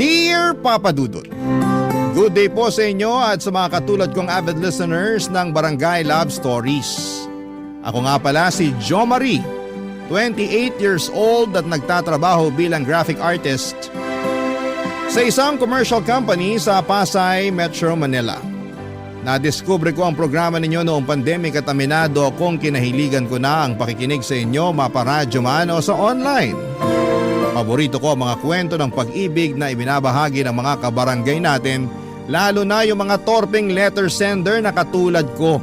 Dear Papa Dudut, good day po sa inyo at sa mga katulad kong avid listeners ng Barangay Love Stories. Ako nga pala si Jo Marie, 28 years old at nagtatrabaho bilang graphic artist sa isang commercial company sa Pasay, Metro Manila. Nadiskubre ko ang programa ninyo noong pandemic at aminado akong kinahiligan ko na ang pakikinig sa inyo maparadyo man o sa online. Paborito ko ang mga kwento ng pag-ibig na ibinabahagi ng mga kabarangay natin, lalo na yung mga torpeng letter sender na katulad ko.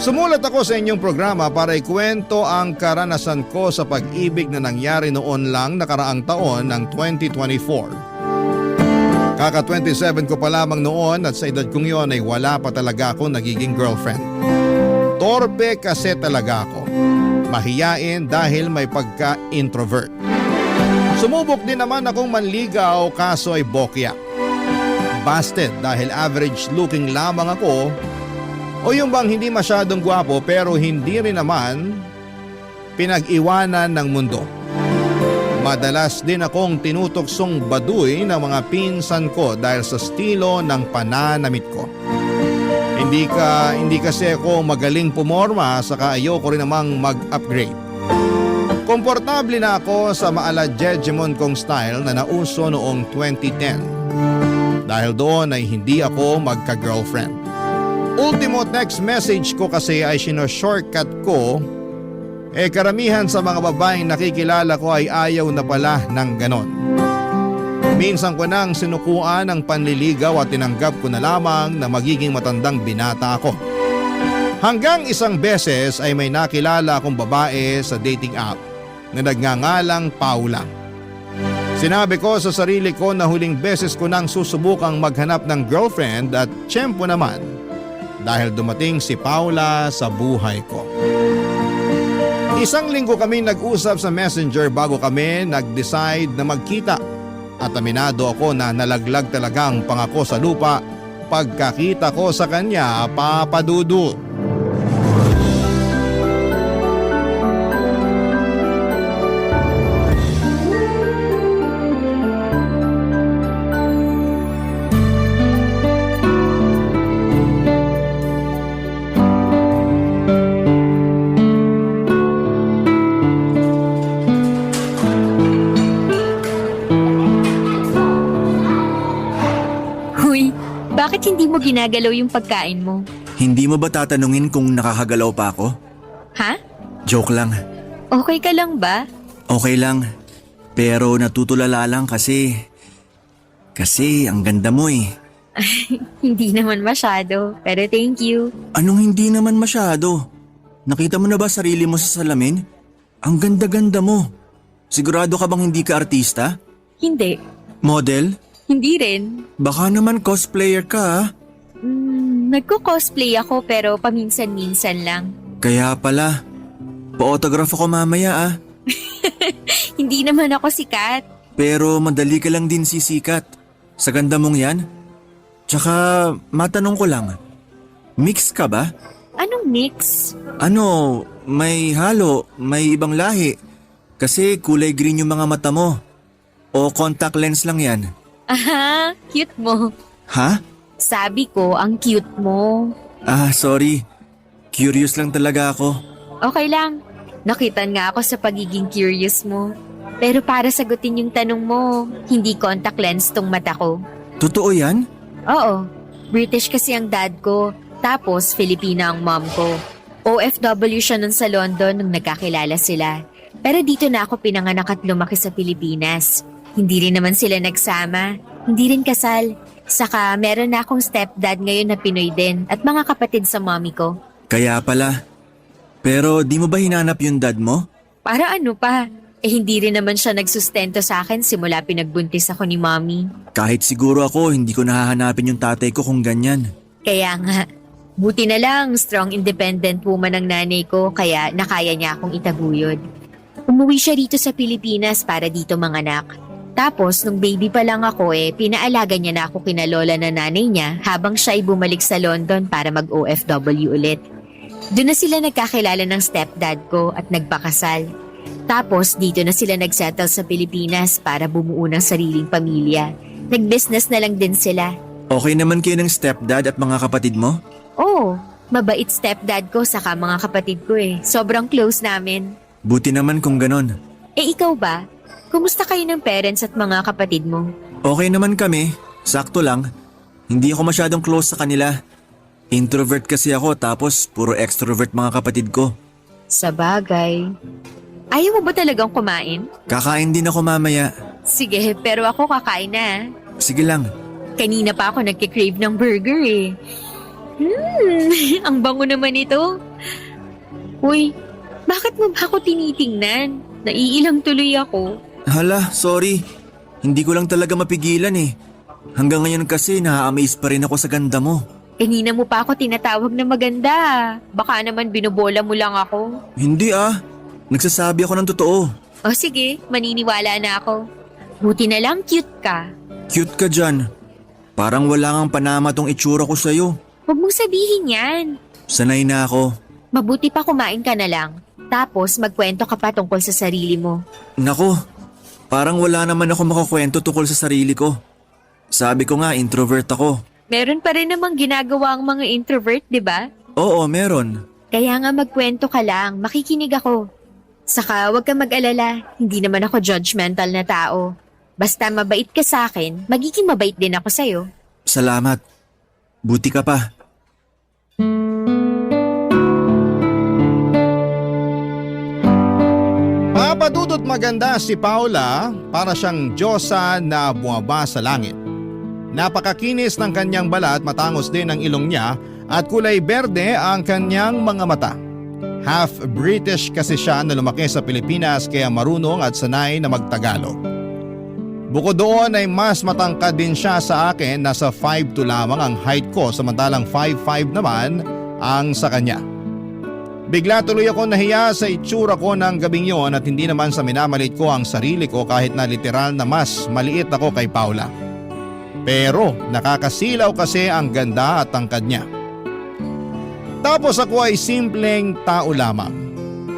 Sumulat ako sa inyong programa para ikwento ang karanasan ko sa pag-ibig na nangyari noon lang nakaraang taon ng 2024. Kaka-27 ko pa lamang noon at sa edad kong yon ay wala pa talaga akong nagiging girlfriend. Torpe kasi talaga ako. Mahiyain dahil may pagka-introvert. Sumubok din naman akong manligaw kaso ay bokya. Busted dahil average looking lamang ako o yung bang hindi masyadong gwapo pero hindi rin naman pinag-iwanan ng mundo. Madalas din akong tinutuksong baduy ng mga pinsan ko dahil sa estilo ng pananamit ko. Hindi kasi ako magaling pumorma saka ayoko rin namang mag-upgrade. Komportable na ako sa maala-jejemon kong style na nauso noong 2010. Dahil doon ay hindi ako magka-girlfriend. Ultimo text message ko kasi ay shortcut ko. Karamihan sa mga babaeng nakikilala ko ay ayaw na pala ng ganon. Minsan ko nang sinukuan ang panliligaw at tinanggap ko na lamang na magiging matandang binata ako. Hanggang isang beses ay may nakilala akong babae sa dating app na nagngangalang Paula. Sinabi ko sa sarili ko na huling beses ko nang susubukang maghanap ng girlfriend at tiyempo naman dahil dumating si Paula sa buhay ko. Isang linggo kami nag-usap sa Messenger bago kami nag-decide na magkita. At aminado ako na nalaglag talaga ang pangako sa lupa pagkakita ko sa kanya, Papa Dudut. Bakit hindi mo ginagalaw yung pagkain mo? Hindi mo ba tatanungin kung nakakagalaw pa ako? Ha? Joke lang. Okay ka lang ba? Okay lang. Pero natutulala lang kasi ang ganda mo eh. Hindi naman masyado, pero thank you. Anong hindi naman masyado? Nakita mo na ba sarili mo sa salamin? Ang ganda-ganda mo. Sigurado ka bang hindi ka artista? Hindi. Model? Hindi rin. Baka naman cosplayer ka ha? Nagko-cosplay ako pero paminsan-minsan lang. Kaya pala. Pa-autograph ako mamaya ah. Hindi naman ako sikat. Pero madali ka lang din sisikat. Sa ganda mong yan. Tsaka matanong ko lang. Mix ka ba? Anong mix? Ano, may halo, may ibang lahi. Kasi kulay green yung mga mata mo. O contact lens lang yan? Aha, cute mo. Ha? Sabi ko, ang cute mo. Sorry. Curious lang talaga ako. Okay lang. Nakitan nga ako sa pagiging curious mo. Pero para sagutin yung tanong mo, hindi contact lens tong mata ko. Totoo yan? Oo. British kasi ang dad ko. Tapos, Filipina ang mom ko. OFW siya nun sa London nung nagkakilala sila. Pero dito na ako pinanganak at lumaki sa Pilipinas. Hindi rin naman sila nagsama, hindi rin kasal. Saka meron na akong stepdad ngayon na Pinoy din at mga kapatid sa mommy ko. Kaya pala. Pero di mo ba hinanap yung dad mo? Para ano pa? Hindi rin naman siya nagsustento sa akin simula pinagbuntis ako ni mommy. Kahit siguro ako, hindi ko nahahanapin yung tatay ko kung ganyan. Kaya nga, buti na lang strong independent woman ang nanay ko kaya nakaya niya akong itaguyod. Umuwi siya rito sa Pilipinas para dito manganak. Tapos, nung baby pa lang ako pinaalaga niya na ako kina lola na nanay niya habang siya ay bumalik sa London para mag-OFW ulit. Doon na sila nagkakilala ng stepdad ko at nagpakasal. Tapos dito na sila nagsettle sa Pilipinas para bumuo ng sariling pamilya. Nag-business na lang din sila. Okay naman kayo ng stepdad at mga kapatid mo? Oh, mabait stepdad ko saka mga kapatid ko eh. Sobrang close namin. Buti naman kung ganon. Eh ikaw ba? Kumusta kayo ng parents at mga kapatid mo? Okay naman kami, sakto lang. Hindi ako masyadong close sa kanila. Introvert kasi ako tapos puro extrovert mga kapatid ko. Sa bagay. Ayaw mo ba talagang kumain? Kakain din ako mamaya. Sige, pero ako kakain na. Sige lang. Kanina pa ako nagkikrave ng burger eh. Ang bango naman ito. Uy, bakit mo ba ako tinitingnan? Naiilang tuloy ako. Hala, sorry. Hindi ko lang talaga mapigilan eh. Hanggang ngayon kasi na-amaze pa rin ako sa ganda mo. Kanina mo pa ako tinatawag na maganda. Baka naman binubola mo lang ako. Hindi ah. Nagsasabi ako ng totoo. O sige, maniniwala na ako. Buti na lang cute ka. Cute ka dyan. Parang wala kang panama tong itsura ko sa'yo. Huwag mong sabihin yan. Sanay na ako. Mabuti pa kumain ka na lang. Tapos magkwento ka pa tungkol sa sarili mo. Nako, parang wala naman ako makakwento tungkol sa sarili ko. Sabi ko nga, introvert ako. Meron pa rin namang ginagawa ang mga introvert, di ba? Oo, meron. Kaya nga magkwento ka lang, makikinig ako. Saka huwag kang mag-alala, hindi naman ako judgmental na tao. Basta mabait ka sa akin, magiging mabait din ako sa'yo. Salamat. Buti ka pa. Papadudot maganda si Paula para siyang diyosa na bumaba sa langit. Napakakinis ng kanyang balat, matangos din ang ilong niya at kulay berde ang kanyang mga mata. Half British kasi siya na lumaki sa Pilipinas kaya marunong at sanay na magtagalog. Bukod doon ay mas matangkad din siya sa akin, nasa 5'2" lamang ang height ko samantalang 5'5" naman ang sa kanya. Bigla tuloy ako nahiya sa itsura ko ng gabing yon at hindi naman sa minamalit ko ang sarili ko kahit na literal na mas maliit ako kay Paula. Pero nakakasilaw kasi ang ganda at tangkad niya. Tapos ako ay simpleng tao lamang.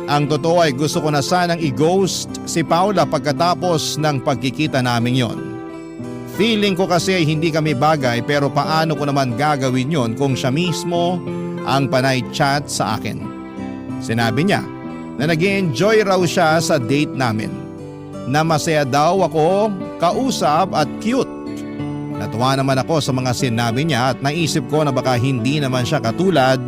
Ang totoo ay gusto ko na sanang i-ghost si Paula pagkatapos ng pagkikita namin yon. Feeling ko kasi ay hindi kami bagay pero paano ko naman gagawin yon kung siya mismo ang panay chat sa akin. Sinabi niya na nag-enjoy raw siya sa date namin. Na masaya daw ako, kausap at cute. Natuwa naman ako sa mga sinabi niya at naisip ko na baka hindi naman siya katulad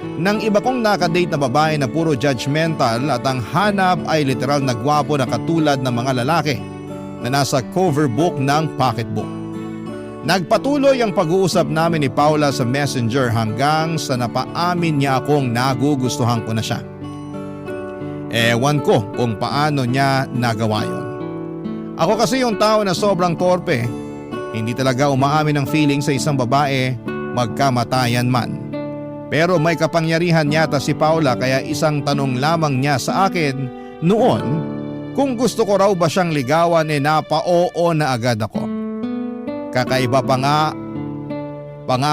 ng iba kong nakadate na babae na puro judgmental at ang hanap ay literal na gwapo na katulad ng mga lalaki na nasa cover book ng pocketbook. Nagpatuloy ang pag-uusap namin ni Paula sa Messenger hanggang sa napaamin niya akong nagugustuhan ko na siya. Ewan ko kung paano niya nagawa yon. Ako kasi yung tao na sobrang torpe. Hindi talaga umaamin ng feeling sa isang babae magkamatayan man. Pero may kapangyarihan yata si Paula kaya isang tanong lamang niya sa akin noon kung gusto ko raw ba siyang ligawan napa-oo na agad ako. Kakaiba pa nga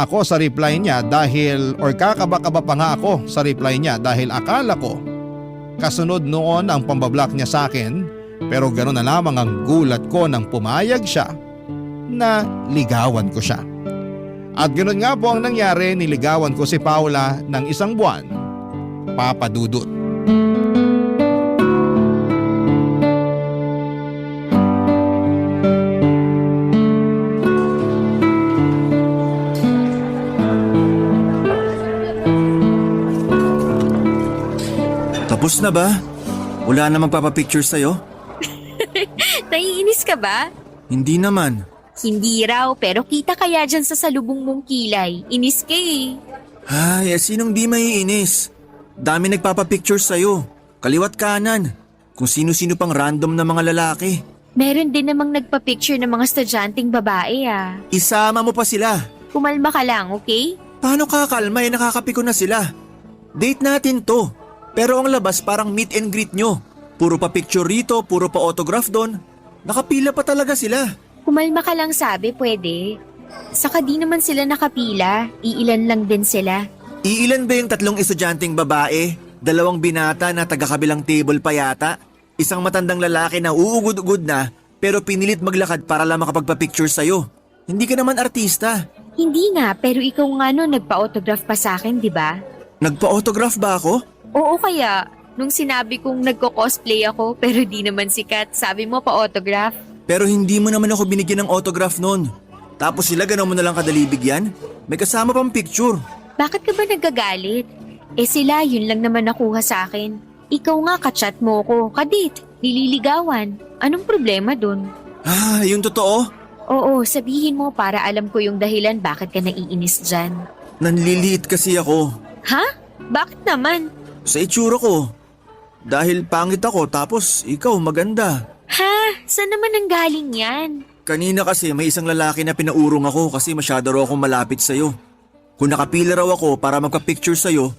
ako sa reply niya kakaba-kaba pa nga ako sa reply niya dahil akala ko kasunod noon ang pambablock niya sa akin pero gano'n na lamang ang gulat ko nang pumayag siya na ligawan ko siya. At ganoon nga po ang nangyari, niligawan ko si Paula ng 1 buwan. Papadudot. Tapos na ba? Wala na magpapapicture sa'yo? Naiinis ka ba? Hindi naman. Hindi raw, pero kita kaya dyan sa salubong mong kilay. Inis ka eh. Ay, sinong di maiinis? Dami nagpapapicture sa'yo. Kaliwat kanan. Kung sino-sino pang random na mga lalaki. Meron din namang nagpa-picture ng mga estudyanteng babae ah. Isama mo pa sila. Kumalma ka lang, okay? Paano kakalma nakakapiko na sila? Date natin to. Pero ang labas parang meet and greet nyo. Puro pa picture rito, puro pa autograph doon. Nakapila pa talaga sila. Kumalma ka lang sabi, pwede. Saka di naman sila nakapila, iilan lang din sila. Iilan ba yung 3 estudyanteng babae? 2 binata na taga-kabilang table pa yata? Isang matandang lalaki na uugod-ugod na pero pinilit maglakad para lang makapagpa-picture sa'yo. Hindi ka naman artista. Hindi nga, pero ikaw nga no, nagpa-autograph pa sa akin, di ba? Nagpa-autograph ba ako? Oo kaya, nung sinabi kong nagko-cosplay ako pero di naman sikat, sabi mo pa-autograph. Pero hindi mo naman ako binigyan ng autograph noon. Tapos sila ganaw mo na lang kadali bigyan? May kasama pang picture. Bakit ka ba nagagalit? Eh sila, yun lang naman nakuha sa akin. Ikaw nga kachat mo ko, kadate, nililigawan. Anong problema dun? Ah, yung totoo? Oo, sabihin mo para alam ko yung dahilan bakit ka naiinis dyan. Nanliliit kasi ako. Ha? Bakit naman? Sa itsura ko. Dahil pangit ako tapos ikaw maganda. Ha? Saan naman ang galing yan? Kanina kasi may isang lalaki na pinaurong ako kasi masyado raw akong malapit sa'yo. Kung nakapila raw ako para magka-picture sa'yo,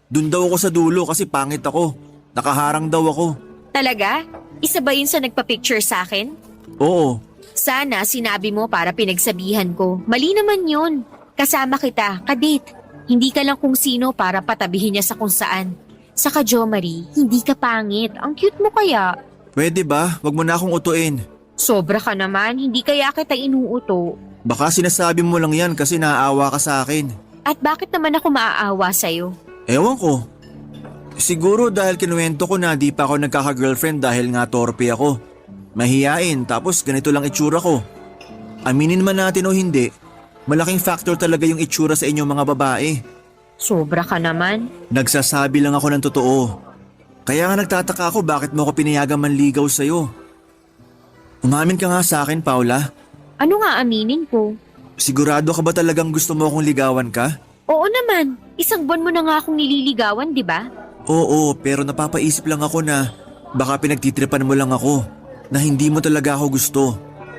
dun daw ako sa dulo kasi pangit ako. Nakaharang daw ako. Talaga? Isa ba yun sa nagpa-picture sa akin? Oo. Sana sinabi mo para pinagsabihan ko. Mali naman yun. Kasama kita, kadate. Hindi ka lang kung sino para patabihin niya sa kung saan. Saka Jo Marie, hindi ka pangit. Ang cute mo kaya. Pwede ba? Wag mo na akong utuin. Sobra ka naman, hindi kaya kita inuuto. Baka sinasabi mo lang yan kasi naaawa ka sa akin. At bakit naman ako maaawa sa'yo? Ewan ko. Siguro dahil kinuwento ko na di pa ako nagkaka-girlfriend dahil nga torpe ako. Mahiyain tapos ganito lang itsura ko. Aminin man natin o hindi, malaking factor talaga yung itsura sa inyong mga babae. Sobra ka naman. Nagsasabi lang ako ng totoo. Kaya nga nagtataka ako bakit mo ako pinayagang manligaw sa'yo. Umamin ka nga sa akin, Paula. Ano nga aminin ko? Sigurado ka ba talagang gusto mo akong ligawan ka? Oo naman, isang buwan mo na nga akong nililigawan, di ba? Oo, pero napapaisip lang ako na baka pinagtitripan mo lang ako. Na hindi mo talaga ako gusto.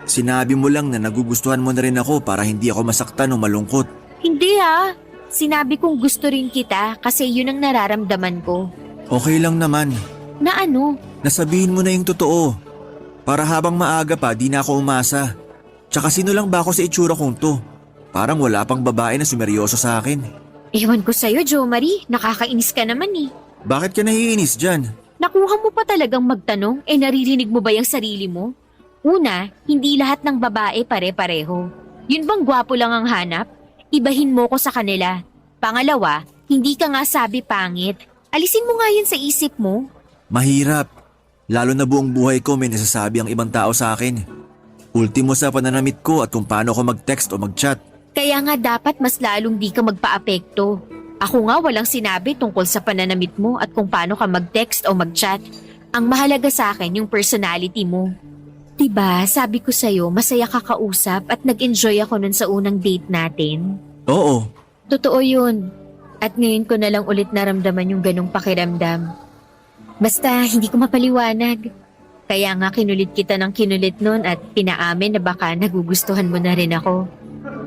Sinabi mo lang na nagugustuhan mo na rin ako para hindi ako masaktan o malungkot. Hindi ah. Sinabi kong gusto rin kita kasi yun ang nararamdaman ko. Okay lang naman. Na ano? Nasabihin mo na yung totoo. Para habang maaga pa di na ako umasa. Tsaka sino lang ba ako sa itsura kong to? Parang wala pang babae na sumeryoso sa akin. Ewan ko sa'yo, Jo Marie. Nakakainis ka naman eh. Bakit ka naiinis dyan? Nakuha mo pa talagang magtanong, naririnig mo ba yung sarili mo? Una, hindi lahat ng babae pare-pareho. Yun bang gwapo lang ang hanap? Ibahin mo ko sa kanila. Pangalawa, hindi ka nga sabi pangit. Alisin mo nga yun sa isip mo. Mahirap. Lalo na buong buhay ko may nasasabi ang ibang tao sa akin. Ultimo sa pananamit ko at kung paano ko mag-text o mag-chat. Kaya nga dapat mas lalong di ka magpa-apekto. Ako nga walang sinabi tungkol sa pananamit mo at kung paano ka mag-text o mag-chat. Ang mahalaga sa akin yung personality mo. Diba, sabi ko sa'yo, masaya ka kausap at nag-enjoy ako nun sa unang date natin. Oo. Totoo yun. At ngayon ko na lang ulit naramdaman yung ganong pakiramdam. Basta hindi ko mapaliwanag. Kaya nga kinulit kita ng kinulit nun at pinaamin na baka nagugustuhan mo na rin ako.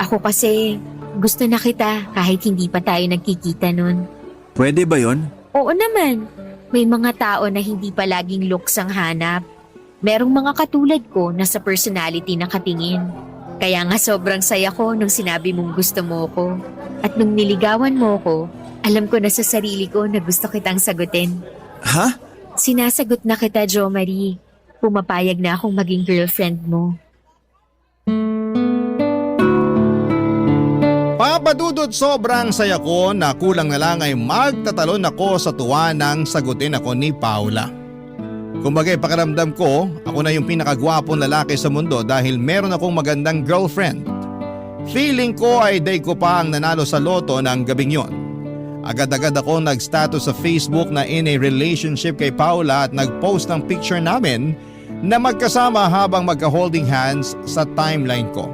Ako kasi gusto na kita kahit hindi pa tayo nagkikita nun. Pwede ba yon? Oo naman. May mga tao na hindi pa laging looks ang hanap. Merong mga katulad ko na sa personality nakatingin. Kaya nga sobrang saya ko nung sinabi mong gusto mo ko. At nung niligawan mo ko, alam ko na sa sarili ko na gusto kitang sagutin. Ha? Sinasagot na kita, Jo Marie. Pumapayag na akong maging girlfriend mo. Papadudod sobrang saya ko na kulang na lang ay magtatalon ako sa tuwa nang sagutin ako ni Paula. Kumbaga'y pakiramdam ko, ako na yung pinakagwapong lalaki sa mundo dahil meron akong magandang girlfriend. Feeling ko ay day ko pa ang nanalo sa loto ng gabing yon. Agad-agad ako nag-status sa Facebook na in a relationship kay Paula at nag-post ng picture namin na magkasama habang magka-holding hands sa timeline ko.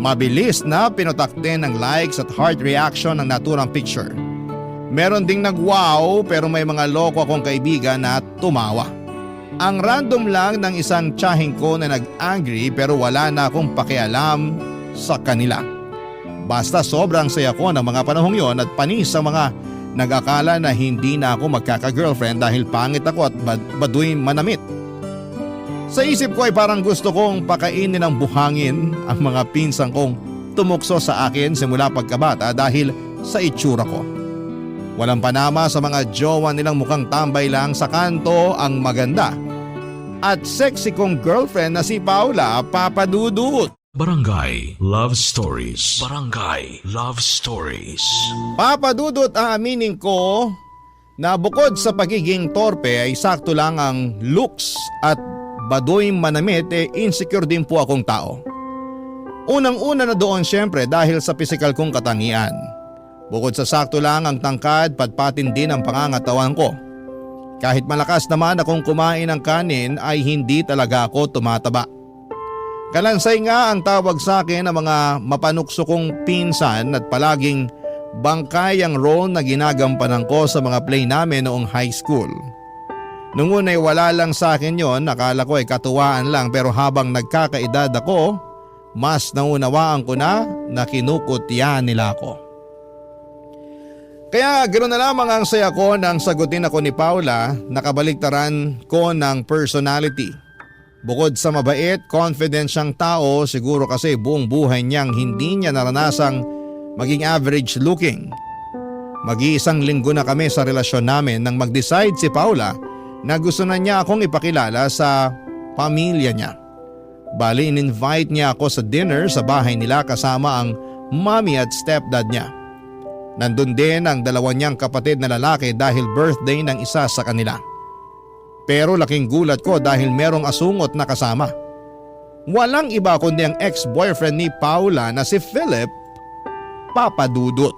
Mabilis na pinutakte ng likes at heart reaction ang naturang picture. Meron ding nag-wow pero may mga loko akong kaibigan na tumawa. Ang random lang ng isang tiyahing ko na nag-angry pero wala na akong pakialam sa kanila. Basta sobrang saya ko ng mga panahong yon at panis sa mga nag-akala na hindi na ako magkaka-girlfriend dahil pangit ako at baduy manamit. Sa isip ko ay parang gusto kong pakainin ng buhangin ang mga pinsang kong tumukso sa akin simula pagkabata dahil sa itsura ko. Walang panama sa mga jowa nilang mukhang tambay lang sa kanto ang maganda. at sexy kong girlfriend na si Paula, Papa Dudut. Barangay Love Stories. Barangay Love Stories. Papa Dudut, aaminin ko na bukod sa pagiging torpe ay sakto lang ang looks at baduy manamit insecure din po akong tao. Unang-una na doon syempre dahil sa pisikal kong katangian. Bukod sa sakto lang ang tangkad, patpatin din ang pangangatawan ko. Kahit malakas naman akong kumain ng kanin ay hindi talaga ako tumataba. Kalansay nga ang tawag sa akin ng mga mapanukso kong pinsan at palaging bangkay ang role na ginagampanan ko sa mga play namin noong high school. Nung una ay wala lang sa akin yon, nakala ko ay katuwaan lang pero habang nagkakaedad ako, mas naunawaan ko na kinukutya nila ako. Kaya ganoon na lamang ang saya ko nang sagutin ako ni Paula, nakabaliktaran ko ng personality. Bukod sa mabait, confident siyang tao, siguro kasi buong buhay niyang hindi niya naranasang maging average looking. Mag-iisang linggo na kami sa relasyon namin nang mag-decide si Paula na gusto na niya akong ipakilala sa pamilya niya. Bali, in-invite niya ako sa dinner sa bahay nila kasama ang mommy at stepdad niya. Nandun din ang dalawa niyang kapatid na lalaki dahil birthday ng isa sa kanila. Pero laking gulat ko dahil merong asungot na kasama. Walang iba kundi ang ex-boyfriend ni Paula na si Philip, Papa Dudut.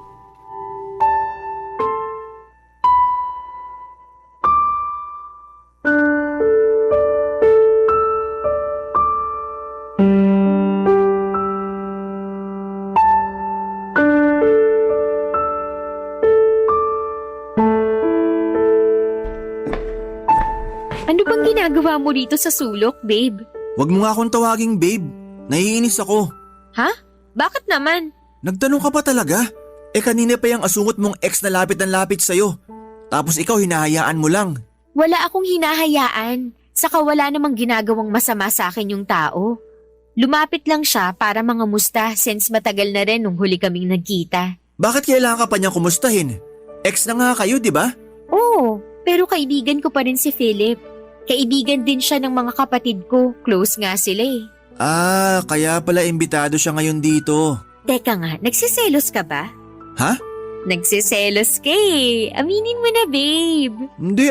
Ano bang ginagawa mo dito sa sulok, babe? Wag mo nga akong tawaging babe. Naiinis ako. Ha? Bakit naman? Nagtanong ka pa talaga? Kanina pa yung asungot mong ex na lapit ng lapit sa'yo. Tapos ikaw hinahayaan mo lang. Wala akong hinahayaan. Saka wala namang ginagawang masama sa akin yung tao. Lumapit lang siya para mangamusta since matagal na rin nung huli kaming nagkita. Bakit kailangan ka pa niyang kumustahin? Ex na nga kayo, di ba? Oo, pero kaibigan ko pa rin si Philip. Kaibigan din siya ng mga kapatid ko. Close nga sila eh. Kaya pala imbitado siya ngayon dito. Teka nga, nagsiselos ka ba? Ha? Nagsiselos ka eh. Aminin mo na, babe. Hindi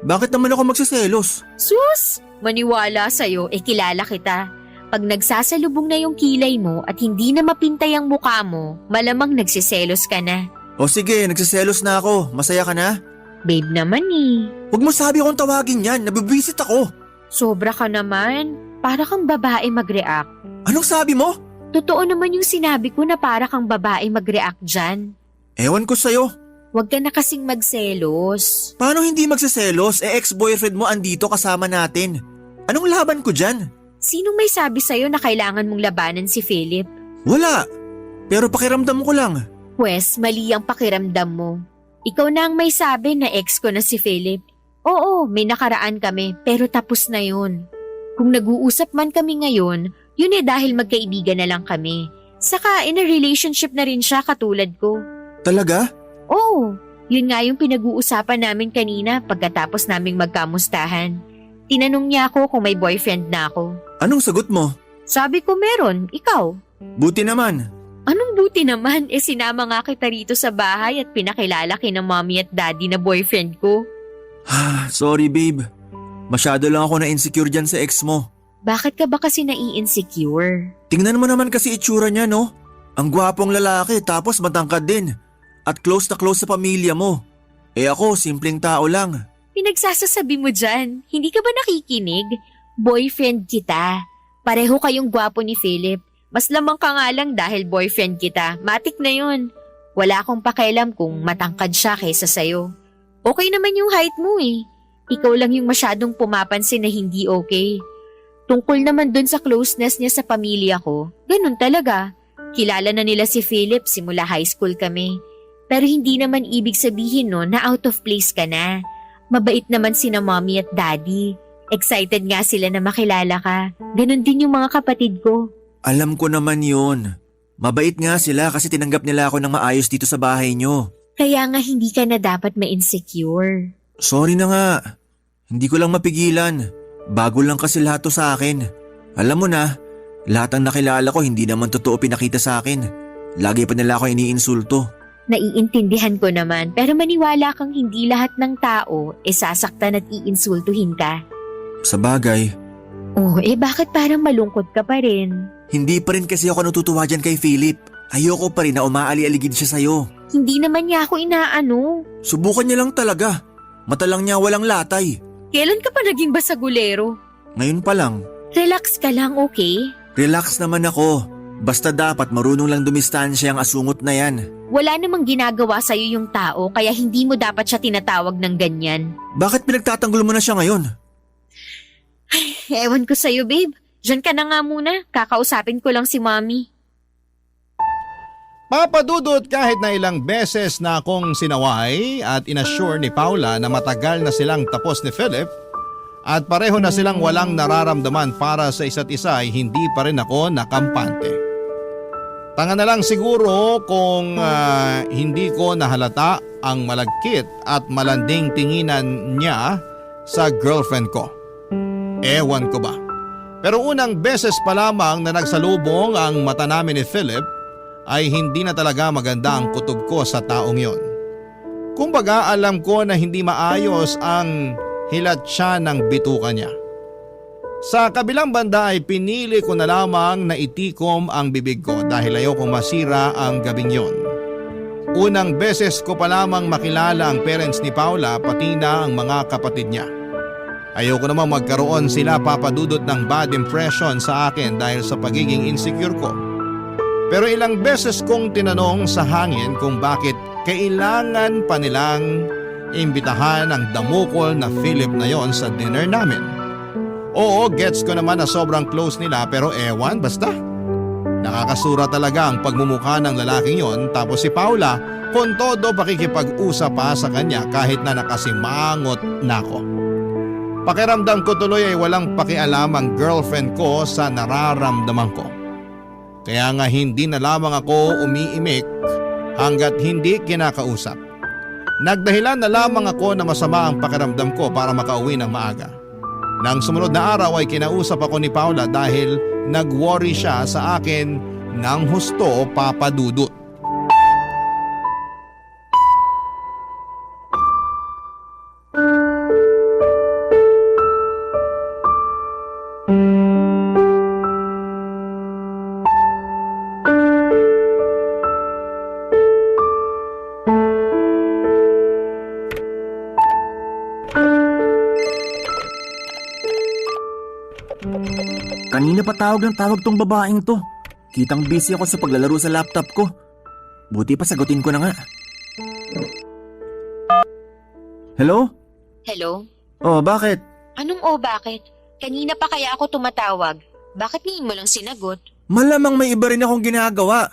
Bakit naman ako magsiselos? Sus! Maniwala sa'yo, kilala kita. Pag nagsasalubong na yung kilay mo at hindi na mapintay ang mukha mo, malamang nagsiselos ka na. O sige, nagsiselos na ako. Masaya ka na? Babe naman eh. Huwag mo sabi akong tawagin yan. Nabibwisit ako. Sobra ka naman. Para kang babae mag-react. Anong sabi mo? Totoo naman yung sinabi ko na para kang babae mag-react dyan. Ewan ko sa'yo. Huwag ka na kasing magselos. Paano hindi magsiselos? Ex-boyfriend mo andito kasama natin. Anong laban ko dyan? Sinong may sabi sa'yo na kailangan mong labanan si Philip? Wala. Pero pakiramdam ko lang. Pwes, mali ang pakiramdam mo. Ikaw na ang may sabi na ex ko na si Philip. Oo, may nakaraan kami pero tapos na yun. Kung nag-uusap man kami ngayon, yun dahil magkaibigan na lang kami. Saka in a relationship na rin siya katulad ko. Talaga? Oo, yun nga yung pinag-uusapan namin kanina pagkatapos naming magkamustahan. Tinanong niya ako kung may boyfriend na ako. Anong sagot mo? Sabi ko meron, ikaw. Buti naman. Anong buti naman? Sinama nga kita rito sa bahay at pinakilala kina mommy at daddy na boyfriend ko. Sorry babe. Masyado lang ako na-insecure dyan sa ex mo. Bakit ka ba kasi nai-insecure? Tingnan mo naman kasi itsura niya no? Ang gwapong lalaki tapos matangkad din. At close na close sa pamilya mo. Ako, simpleng tao lang. Pinagsasasabi mo dyan, hindi ka ba nakikinig? Boyfriend kita. Pareho kayong gwapo ni Philip. Mas lamang ka nga lang dahil boyfriend kita. Matik na yun. Wala akong pakialam kung matangkad siya kaysa sayo. Okay naman yung height mo eh. Ikaw lang yung masyadong pumapansin na hindi okay. Tungkol naman dun sa closeness niya sa pamilya ko, ganun talaga. Kilala na nila si Philip simula high school kami. Pero hindi naman ibig sabihin no na out of place ka na. Mabait naman sina mommy at daddy. Excited nga sila na makilala ka. Ganun din yung mga kapatid ko. Alam ko naman yun. Mabait nga sila kasi tinanggap nila ako ng maayos dito sa bahay nyo. Kaya nga hindi ka na dapat ma-insecure. Sorry na nga. Hindi ko lang mapigilan. Bago lang kasi lahat to sa akin. Alam mo na, lahat ng nakilala ko hindi naman totoo pinakita sa akin. Lagi pa nila ako iniinsulto. Naiintindihan ko naman, pero maniwala kang hindi lahat ng tao sasaktan at iinsultuhin ka. Sa bagay, Oh, bakit parang malungkot ka pa rin? hindi pa rin kasi ako natutuwa dyan kay Philip. Ayoko pa rin na umaali-aligid siya sa'yo. Hindi naman niya ako inaano. Subukan niya lang talaga. Mata lang niya walang latay. Kailan ka pa naging basagulero? Ngayon pa lang, Relax ka lang, okay? relax naman ako. Basta dapat marunong lang dumistansya ang asungot na yan. Wala namang ginagawa sa'yo yung tao, kaya hindi mo dapat siya tinatawag ng ganyan. Bakit pinagtatanggol mo na siya ngayon? Ewan ko sa'yo, babe. Diyan ka na nga muna. Kakausapin ko lang si mommy. Papadudot kahit na ilang beses na akong sinaway at inassure ni Paula na matagal na silang tapos ni Philip at pareho na silang walang nararamdaman para sa isa't isa ay hindi pa rin ako nakampante. Tanga na lang siguro kung hindi ko nahalata ang malagkit at malanding tinginan niya sa girlfriend ko. Ewan ko ba. Pero unang beses pa lamang na nagsalubong ang mata namin ni Philip ay hindi na talaga maganda ang kutob ko sa taong yon. Kumbaga alam ko na hindi maayos ang hilat siya ng bituka niya. Sa kabilang banda ay pinili ko na lamang na itikom ang bibig ko dahil ayokong masira ang gabing yon. Unang beses ko pa lamang makilala ang parents ni Paula pati na ang mga kapatid niya. Ayoko namang magkaroon sila papadudot ng bad impression sa akin dahil sa pagiging insecure ko. Pero ilang beses kong tinanong sa hangin kung bakit kailangan pa nilang imbitahan ang damukol na Philip na yon sa dinner namin. Oo, gets ko naman na sobrang close nila pero ewan basta. Nakakasura talaga ang pagmumukha ng lalaking yon tapos si Paula kung todo pakikipag-usap pa sa kanya kahit na nakasimangot na ako. Pakiramdam ko tuloy ay walang pakialam ang girlfriend ko sa nararamdaman ko. Kaya nga hindi na lamang ako umiimik hanggat hindi kinakausap. Nagdahilan na lamang ako na masama ang pakiramdam ko para makauwi ng maaga. Nang sumunod na araw ay kinausap ako ni Paula dahil nag-worry siya sa akin ng husto papadudot. Kanina pa tawag ng tawag tong babaeng to. Kitang busy ako sa paglalaro sa laptop ko. Buti pa sagutin ko na nga. Hello? Hello? Oh, bakit? Anong bakit? Kanina pa kaya ako tumatawag. Bakit ngayon mo lang sinagot? Malamang may iba rin akong ginagawa.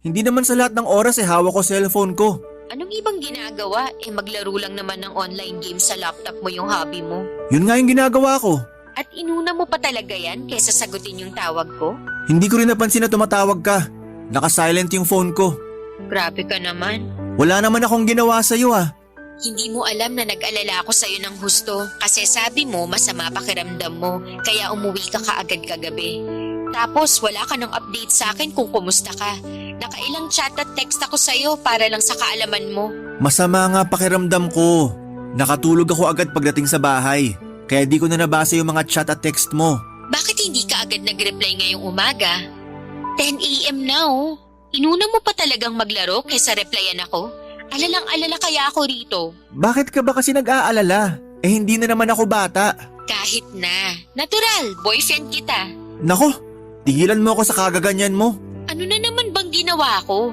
Hindi naman sa lahat ng oras hawak ko cellphone ko. Anong ibang ginagawa? Maglaro lang naman ng online game sa laptop mo yung hobby mo. Yun nga yung ginagawa ko. At inuna mo pa talaga yan kaysa sagutin yung tawag ko? Hindi ko rin napansin na tumatawag ka. Naka-silent yung phone ko. Grabe ka naman. Wala naman akong ginawa sa'yo ah. Hindi mo alam na nag-alala ako sa'yo ng husto kasi sabi mo masama pakiramdam mo kaya umuwi ka kaagad kagabi. Tapos wala ka ng update sa akin kung kumusta ka. Nakailang chat at text ako sa'yo para lang sa kaalaman mo. Masama nga pakiramdam ko. Nakatulog ako agad pagdating sa bahay. Kaya di ko na nabasa yung mga chat at text mo. Bakit hindi ka agad nag-reply ngayong umaga? 10 a.m. na oh. Inuna mo pa talagang maglaro kaysa replyan ako? Alalang-alala kaya ako rito. Bakit ka ba kasi nag-aalala? Hindi na naman ako bata. Kahit na. Natural, boyfriend kita. Nako, tigilan mo ako sa kagaganyan mo. Ano na naman bang ginawa ko?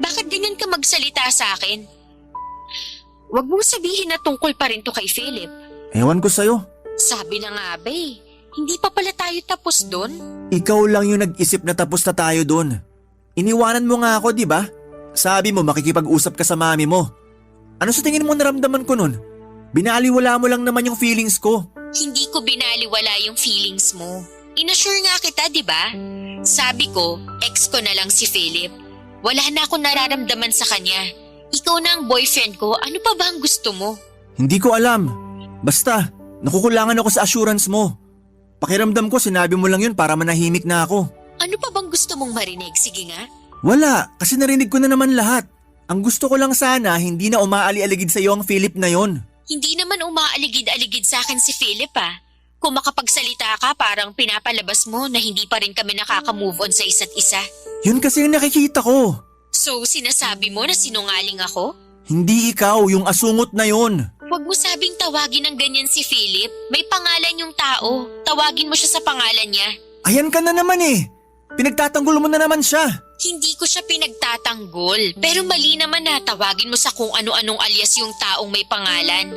Bakit ganyan ka magsalita sa akin? Huwag mong sabihin na tungkol pa rin to kay Philip. Ewan ko sa'yo. Sabi na nga ba hindi pa pala tayo tapos doon? Ikaw lang yung nag-isip na tapos na tayo doon. Iniwanan mo nga ako, di ba? Sabi mo makikipag-usap ka sa mami mo. Ano sa tingin mo naramdaman ko nun? Binaliwala mo lang naman yung feelings ko. Hindi ko binaliwala yung feelings mo. Inassure nga kita, di ba? Sabi ko, ex ko na lang si Philip. Wala na akong nararamdaman sa kanya. Ikaw na ang boyfriend ko, ano pa ba ang gusto mo? Hindi ko alam. Basta, nakukulangan ako sa assurance mo. Pakiramdam ko sinabi mo lang yun para manahimik na ako. Ano pa bang gusto mong marinig? Sige nga. Wala, kasi narinig ko na naman lahat. Ang gusto ko lang sana hindi na umaali-aligid sa iyo ang Philip na yon. Hindi naman umaaligid-aligid sa akin si Philip ah. Kung makapagsalita ka, parang pinapalabas mo na hindi pa rin kami nakaka-move on sa isa't isa. Yun kasi yung nakikita ko. So, sinasabi mo na sinungaling ako? Hindi ikaw, yung asungot na yon. Huwag mo sabing tawagin ng ganyan si Philip. May pangalan yung tao. Tawagin mo siya sa pangalan niya. Ayan ka na naman eh. Pinagtatanggol mo na naman siya. Hindi ko siya pinagtatanggol. Pero mali naman na tawagin mo sa kung ano-anong alias yung taong may pangalan.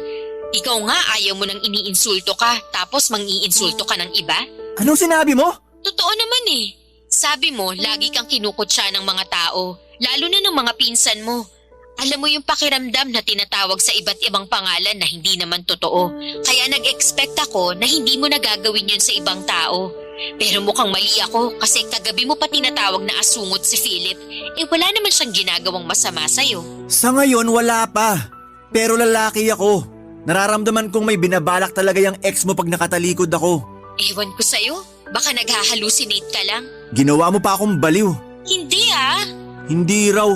Ikaw nga ayaw mo nang iniinsulto ka, tapos mang-iinsulto ka ng iba? Anong sinabi mo? Totoo naman eh. Sabi mo, lagi kang kinukutsa ng mga tao, lalo na ng mga pinsan mo. Alam mo yung pakiramdam na tinatawag sa iba't ibang pangalan na hindi naman totoo. Kaya nag-expect ako na hindi mo nagagawin yun sa ibang tao. Pero mukhang mali ako kasi kagabi mo pa tinatawag na asungot si Philip. Eh wala naman siyang ginagawang masama sa'yo. Sa ngayon wala pa. Pero lalaki ako. Nararamdaman kong may binabalak talaga yung ex mo pag nakatalikod ako. Ewan ko sa'yo. Baka naghahalusinate ka lang. Ginawa mo pa akong baliw. Hindi ah. Hindi raw.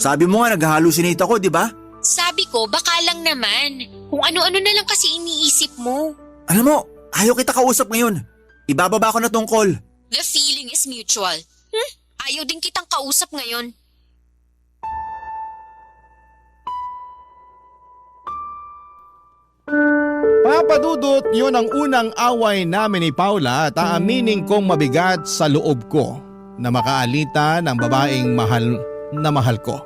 Sabi mo nga naghahalusinate ako, di ba? Sabi ko, baka lang naman. Kung ano-ano na lang kasi iniisip mo. Alam mo, ayaw kita kausap ngayon. Ibababa ko na tong call. The feeling is mutual. Ayaw din kitang kausap ngayon. Papadudot, yun ang unang away namin ni Paula at aaminin kong mabigat sa loob ko na makaalita ng babaeng mahal ko.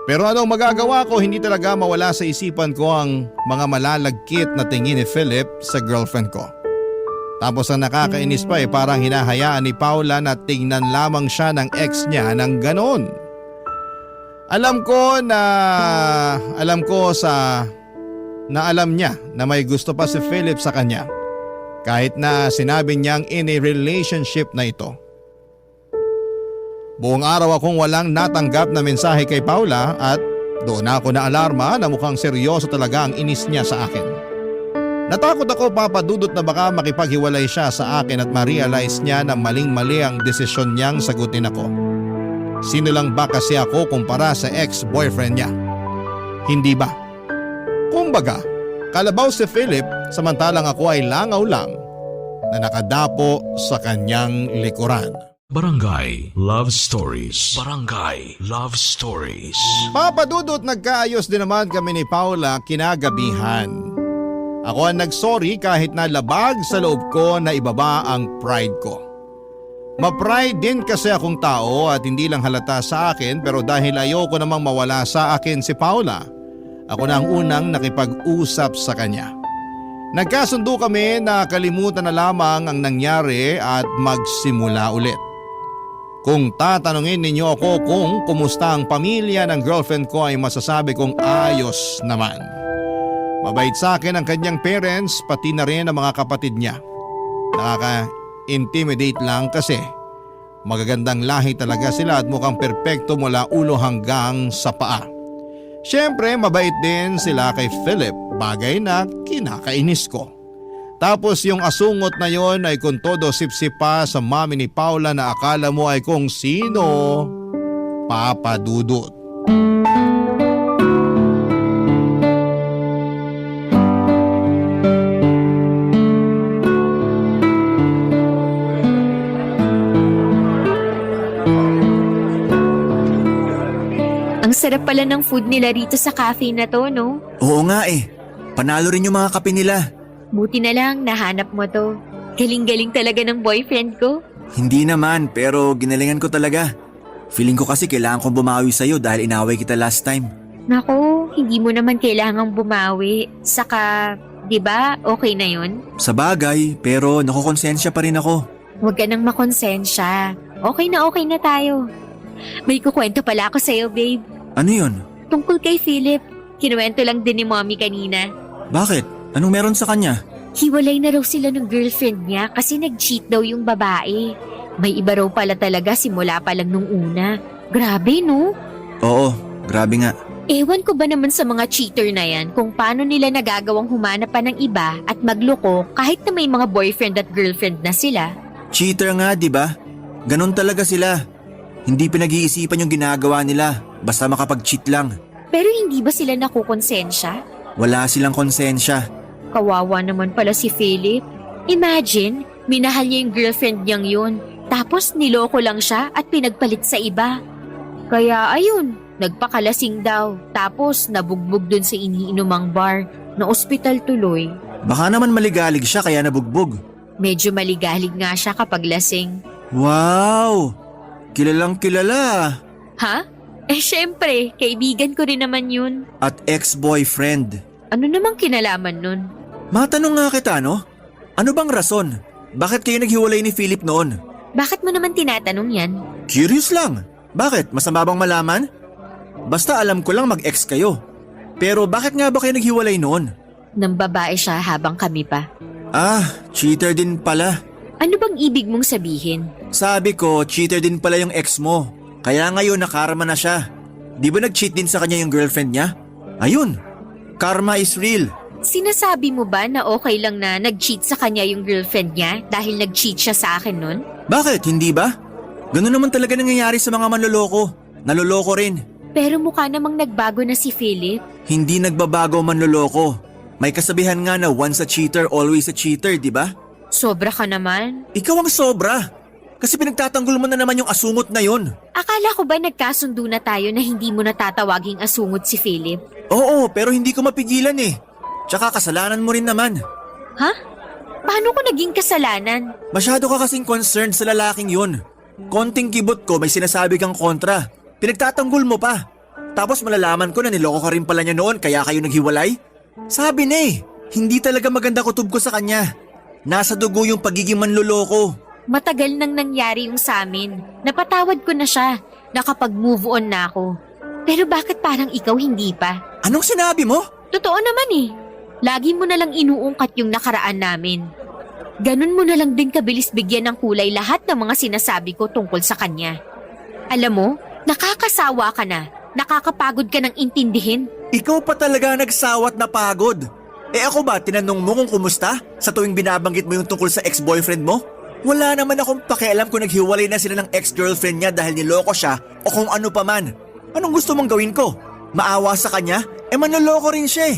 Pero anong magagawa ko, hindi talaga mawala sa isipan ko ang mga malalagkit na tingin ni Philip sa girlfriend ko. Tapos ang nakakainis pa parang hinahayaan ni Paula na tingnan lamang siya ng ex niya ng ganon. Alam niya na may gusto pa si Philip sa kanya kahit na sinabi niyang in a relationship na ito. Buong araw akong walang natanggap na mensahe kay Paula at doon ako na alarma na mukhang seryoso talaga ang inis niya sa akin. Natakot ako papadudot na baka makipaghiwalay siya sa akin at ma-realize niya na maling-mali ang desisyon niyang sagutin ako. Sino lang ba kasi ako kumpara sa ex-boyfriend niya? Hindi ba? Kumbaga, kalabaw si Philip samantalang ako ay langaw lang na nakadapo sa kanyang likuran. Barangay Love Stories. Barangay Love Stories. Papadudot, nagkaayos din naman kami ni Paula kinagabihan. Ako ang nagsorry kahit na labag sa loob ko na ibaba ang pride ko. Ma-pride din kasi akong tao at hindi lang halata sa akin, pero dahil ayoko namang mawala sa akin si Paula, ako na ang unang nakipag-usap sa kanya. Nagkasundo kami na kalimutan na lamang ang nangyari at magsimula ulit. Kung tatanungin ninyo ako kung kumusta ang pamilya ng girlfriend ko ay masasabi kong ayos naman. Mabait sa akin ang kanyang parents pati na rin ang mga kapatid niya. Nakaka-intimidate lang kasi magagandang lahi talaga sila at mukhang perpekto mula ulo hanggang sa paa. Siyempre mabait din sila kay Philip, bagay na kinakainis ko. Tapos yung asungot na yon ay kung todo sipsip pa sa mami ni Paula na akala mo ay kung sino, papadudot. Ang sarap pala ng food nila rito sa cafe na to, no? Oo nga eh. Panalo rin yung mga kape nila. Buti na lang nahanap mo to. Galing-galing talaga ng boyfriend ko. Hindi naman, pero ginalingan ko talaga. Feeling ko kasi kailangan kong bumawi sa'yo dahil inaway kita last time. Naku, hindi mo naman kailangang bumawi. Saka, di ba, okay na yun? Sa bagay, pero nakukonsensya pa rin ako. Huwag ka nang makonsensya. Okay na tayo. May kukwento pala ako sa'yo, babe. Ano yun? Tungkol kay Philip. Kinuwento lang din ni mommy kanina. Bakit? Anong meron sa kanya? Hiwalay na raw sila ng girlfriend niya kasi nag-cheat daw yung babae. May iba raw pala talaga simula pa lang nung una. Grabe, no? Oo, grabe nga. Ewan ko ba naman sa mga cheater na yan kung paano nila nagagawang humanap pa ng iba at magloko kahit na may mga boyfriend at girlfriend na sila. Cheater nga, di ba? Ganon talaga sila. Hindi pinag-iisipan yung ginagawa nila, basta makapag-cheat lang. Pero hindi ba sila nakukonsensya? Wala silang konsensya. Kawawa naman pala si Philip. Imagine, minahal niya yung girlfriend niyang yun. Tapos niloko lang siya at pinagpalit sa iba. Kaya ayun, nagpakalasing daw. Tapos nabugbog dun sa iniinumang bar. Na ospital tuloy. Baka naman maligalig siya kaya nabugbog. Medyo maligalig nga siya kapag lasing. Wow! Kilalang kilala. Ha? Eh syempre, kaibigan ko rin naman yun. At ex-boyfriend. Ano namang kinalaman nun? Matanong nga kita, no? Ano bang rason? Bakit kayo naghiwalay ni Philip noon? Bakit mo naman tinatanong yan? Curious lang. Bakit? Masama bang malaman? Basta alam ko lang mag-ex kayo. Pero bakit nga ba kayo naghiwalay noon? Nang babae siya habang kami pa. Ah, cheater din pala. Ano bang ibig mong sabihin? Sabi ko, cheater din pala yung ex mo. Kaya ngayon nakarma na siya. Di ba nag-cheat din sa kanya yung girlfriend niya? Ayun, karma is real. Sinasabi mo ba na okay lang na nag-cheat sa kanya yung girlfriend niya dahil nag-cheat siya sa akin nun? Bakit, hindi ba? Ganun naman talaga nangyayari sa mga manloloko. Naloloko rin. Pero mukha namang nagbago na si Philip. Hindi nagbabago manloloko. May kasabihan nga na once a cheater, always a cheater, di ba? Sobra ka naman. Ikaw ang sobra. Kasi pinagtatanggol mo na naman yung asungot na yon. Akala ko ba nagkasundo na tayo na hindi mo natatawaging asungot si Philip? Oo, pero hindi ko mapigilan eh. Tsaka kasalanan mo rin naman. Ha? Paano ko naging kasalanan? Masyado ka kasing concerned sa lalaking yun. Konting kibot ko may sinasabi kang kontra. Pinagtatanggol mo pa. Tapos malalaman ko na niloko ka rin pala niya noon kaya kayo naghiwalay? Sabi na eh, hindi talaga maganda kutob ko sa kanya. Nasa dugo yung pagiging manloloko. Matagal nang nangyari yung sa amin. Napatawad ko na siya. Nakapag-move on na ako. Pero bakit parang ikaw hindi pa? Anong sinabi mo? Totoo naman eh. Lagi mo na lang inuungkat yung nakaraan namin. Ganun mo na lang din kabilis bigyan ng kulay lahat ng mga sinasabi ko tungkol sa kanya. Alam mo, nakakasawa ka na. Nakakapagod ka ng intindihin. Ikaw pa talaga nagsawat na pagod. Eh ako ba, tinanong mo kung kumusta sa tuwing binabanggit mo yung tungkol sa ex-boyfriend mo? Wala naman akong pakialam kung naghiwalay na sila ng ex-girlfriend niya dahil niloko siya o kung ano pa man. Anong gusto mong gawin ko? Maawa sa kanya? Eh manloloko rin siya eh.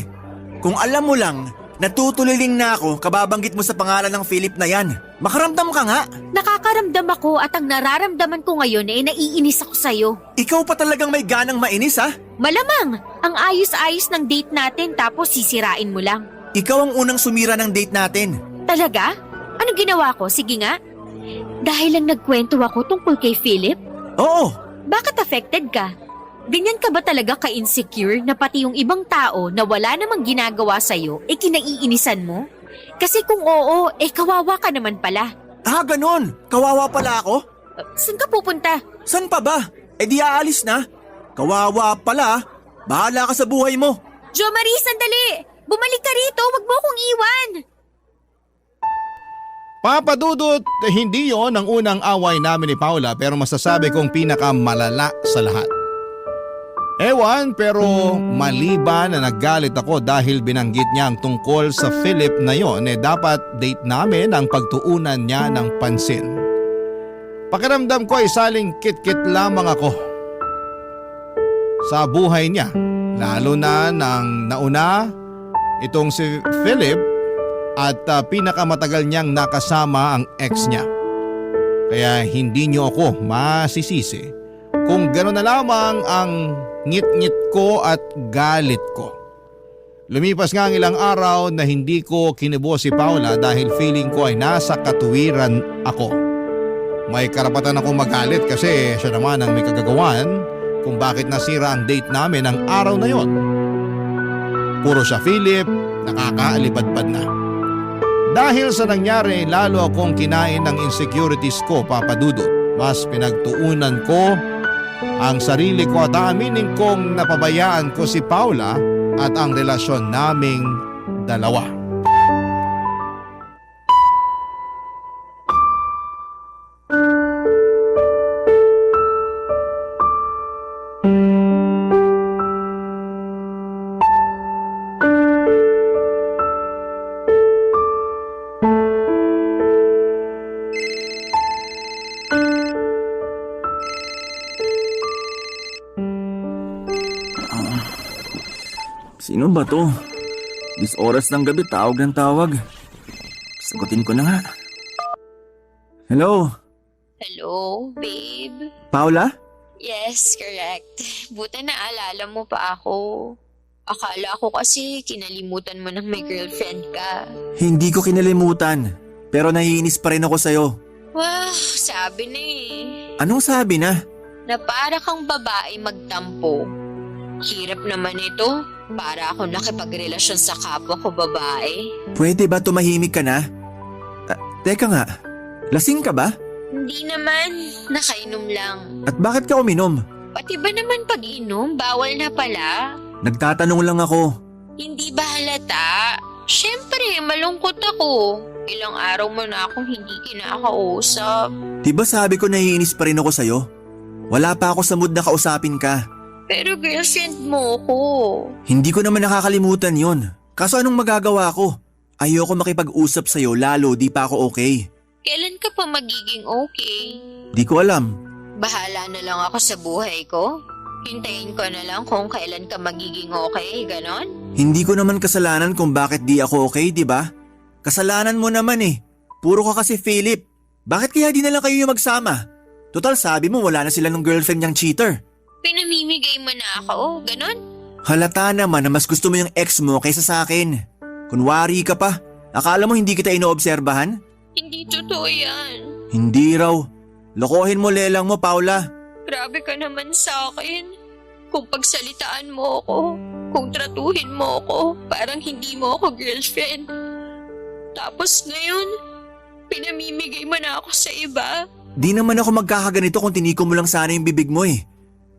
Kung alam mo lang, natutuliling na ako kababanggit mo sa pangalan ng Philip na yan. Makaramdam ka nga. Nakakaramdam ako at ang nararamdaman ko ngayon ay naiinis ako sa'yo. Ikaw pa talagang may ganang mainis ha? Malamang, ang ayos-ayos ng date natin tapos sisirain mo lang. Ikaw ang unang sumira ng date natin. Talaga? Anong ginawa ko? Sige nga. Dahil lang nagkwento ako tungkol kay Philip? Oo. Bakit affected ka? Ganyan ka ba talaga ka-insecure na pati yung ibang tao na wala namang ginagawa sa'yo kinaiinisan mo? Kasi kung oo, kawawa ka naman pala. Ah, ganun. Kawawa pala ako? Saan ka pupunta? San pa ba? Di aalis na. Kawawa pala. Bahala ka sa buhay mo. Jo Marie, sandali! Bumalik ka rito, wag mo akong iwan! Papadudot, hindi yon ang unang away namin ni Paula pero masasabi kong pinakamalala sa lahat. Ewan pero maliban na naggalit ako dahil binanggit niya ang tungkol sa Philip na yon dapat date namin ang pagtuunan niya ng pansin. Pakiramdam ko ay saling kit-kit lamang ako sa buhay niya lalo na nang nauna itong si Philip at pinakamatagal niyang nakasama ang ex niya. Kaya hindi niyo ako masisisi kung gano'n na lamang ang ngit-ngit ko at galit ko. Lumipas nga ang ilang araw na hindi ko kinubo si Paula dahil feeling ko ay nasa katuwiran ako. May karapatan akong magalit kasi siya naman ang may kagagawan kung bakit nasira ang date namin ang araw na yon. Puro siya Philip, nakakaalipad-pad na. Dahil sa nangyari, lalo akong kinain ng insecurities ko, papadudot. Mas pinagtuunan ko ang sarili ko at aminin kong napabayaan ko si Paula at ang relasyon naming dalawa. Sino ba to? This oras ng gabi, tawag ng tawag. Sagutin ko na nga. Hello? Hello, babe? Paula? Yes, correct. Buta na alala mo pa ako. Akala ko kasi kinalimutan mo ng may girlfriend ka. Hindi ko kinalimutan. Pero naiinis pa rin ako sa'yo. Wow, sabi na eh. Anong sabi na? Na para kang babae magtampo. Hirap naman ito. Para ako nakipagrelasyon sa kapwa ko babae. Pwede ba tumahimik ka na? Teka nga, lasing ka ba? Hindi naman. Nakainom lang. At bakit ka uminom? Pati ba naman pag-inom, bawal na pala? Nagtatanong lang ako. Hindi ba halata? Siyempre, malungkot ako. Ilang araw mo na akong hindi kinakausap. Diba sabi ko naiinis pa rin ako sa'yo? Wala pa ako sa mood na kausapin ka. Pero girlfriend mo ko. Hindi ko naman nakakalimutan yon. Kaso anong magagawa ko? Ayoko makipag-usap sa'yo lalo di pa ako okay. Kailan ka pa magiging okay? Di ko alam. Bahala na lang ako sa buhay ko. Hintayin ko na lang kung kailan ka magiging okay, ganon? Hindi ko naman kasalanan kung bakit di ako okay, di ba? Kasalanan mo naman eh. Puro ka kasi Philip. Bakit kaya di na lang kayo yung magsama? Total sabi mo wala na sila ng girlfriend niyang cheater. Pinamimigay mo na ako, ganon? Halata naman na mas gusto mo yung ex mo kaysa sa akin. Kunwari ka pa. Akala mo hindi kita inoobserbahan? Hindi totoo yan. Hindi raw. Lokohin mo lelang mo, Paula. Grabe ka naman sa akin. Kung pagsalitaan mo ako, kung tratuhin mo ako, parang hindi mo ako girlfriend. Tapos ngayon, pinamimigay mo na ako sa iba. Di naman ako magkakaganito kung tiniko mo lang sana yung bibig mo eh.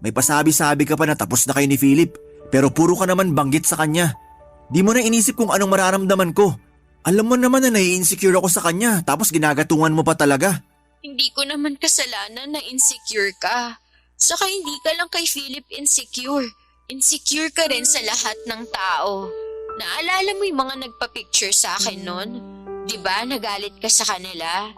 May pasabi-sabi ka pa na tapos na kayo ni Philip, pero puro ka naman banggit sa kanya. Di mo na inisip kung anong mararamdaman ko. Alam mo naman na nai-insecure ako sa kanya, tapos ginagatungan mo pa talaga. Hindi ko naman kasalanan na insecure ka. Saka hindi ka lang kay Philip insecure. Insecure ka rin sa lahat ng tao. Naalala mo yung mga nagpa-picture sa akin nun? Diba nagalit ka sa kanila?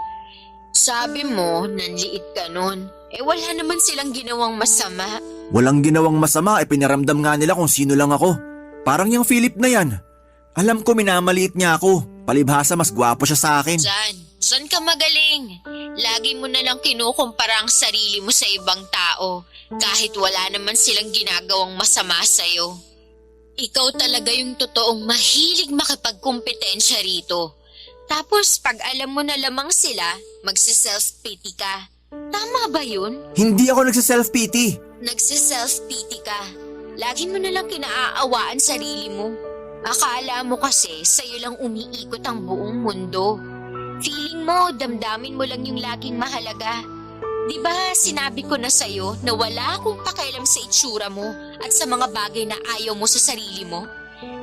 Sabi mo, nanliit ka nun. Wala naman silang ginawang masama. Walang ginawang masama, pinaramdam nga nila kung sino lang ako. Parang yung Philip na yan. Alam ko minamaliit niya ako. Palibhasa mas gwapo siya sa akin. Diyan ka magaling. Lagi mo na lang kinukumpara ang sarili mo sa ibang tao. Kahit wala naman silang ginagawang masama sa'yo. Ikaw talaga yung totoong mahilig makipagkumpetensya rito. Tapos pag alam mo na lamang sila, magsi-self-pity ka. Tama ba yun? Hindi ako nagsa-self-pity. Nagsi-self-pity ka. Lagi mo na lang kinaaawaan sarili mo. Akala mo kasi sa'yo lang umiikot ang buong mundo. Feeling mo, damdamin mo lang yung laging mahalaga. Diba sinabi ko na sa'yo na wala akong pakialam sa itsura mo at sa mga bagay na ayaw mo sa sarili mo?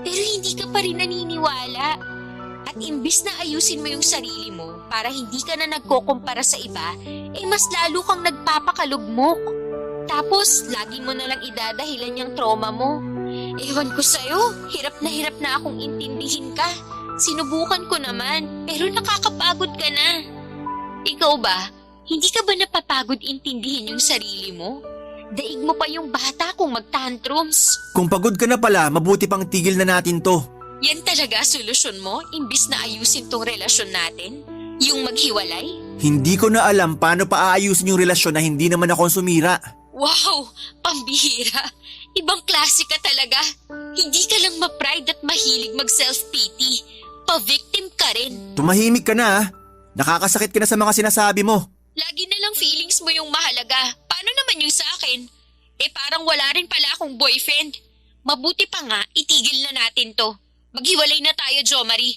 Pero hindi ka pa rin naniniwala. At imbis na ayusin mo yung sarili mo para hindi ka na nagkukumpara sa iba, mas lalo kang nagpapakalugmok. Tapos, lagi mo na lang idadahilan yung trauma mo. Ewan ko sa'yo, hirap na akong intindihin ka. Sinubukan ko naman, pero nakakapagod ka na. Ikaw ba, hindi ka ba napapagod intindihin yung sarili mo? Daig mo pa yung bata kung mag-tantrums. Kung pagod ka na pala, mabuti pang tigil na natin to. Yan talaga solusyon mo, imbis na ayusin tong relasyon natin? Yung maghiwalay? Hindi ko na alam paano pa aayusin yung relasyon na hindi naman ako sumira. Wow! Pambihira! Ibang klase ka talaga. Hindi ka lang ma-pride at mahilig mag-self-pity. Pa-victim ka rin. Tumahimik ka na ah. Nakakasakit ka na sa mga sinasabi mo. Lagi na lang feelings mo yung mahalaga. Paano naman yung sa akin? Parang wala rin pala akong boyfriend. Mabuti pa nga, itigil na natin to. Maghiwalay na tayo, Jo Marie.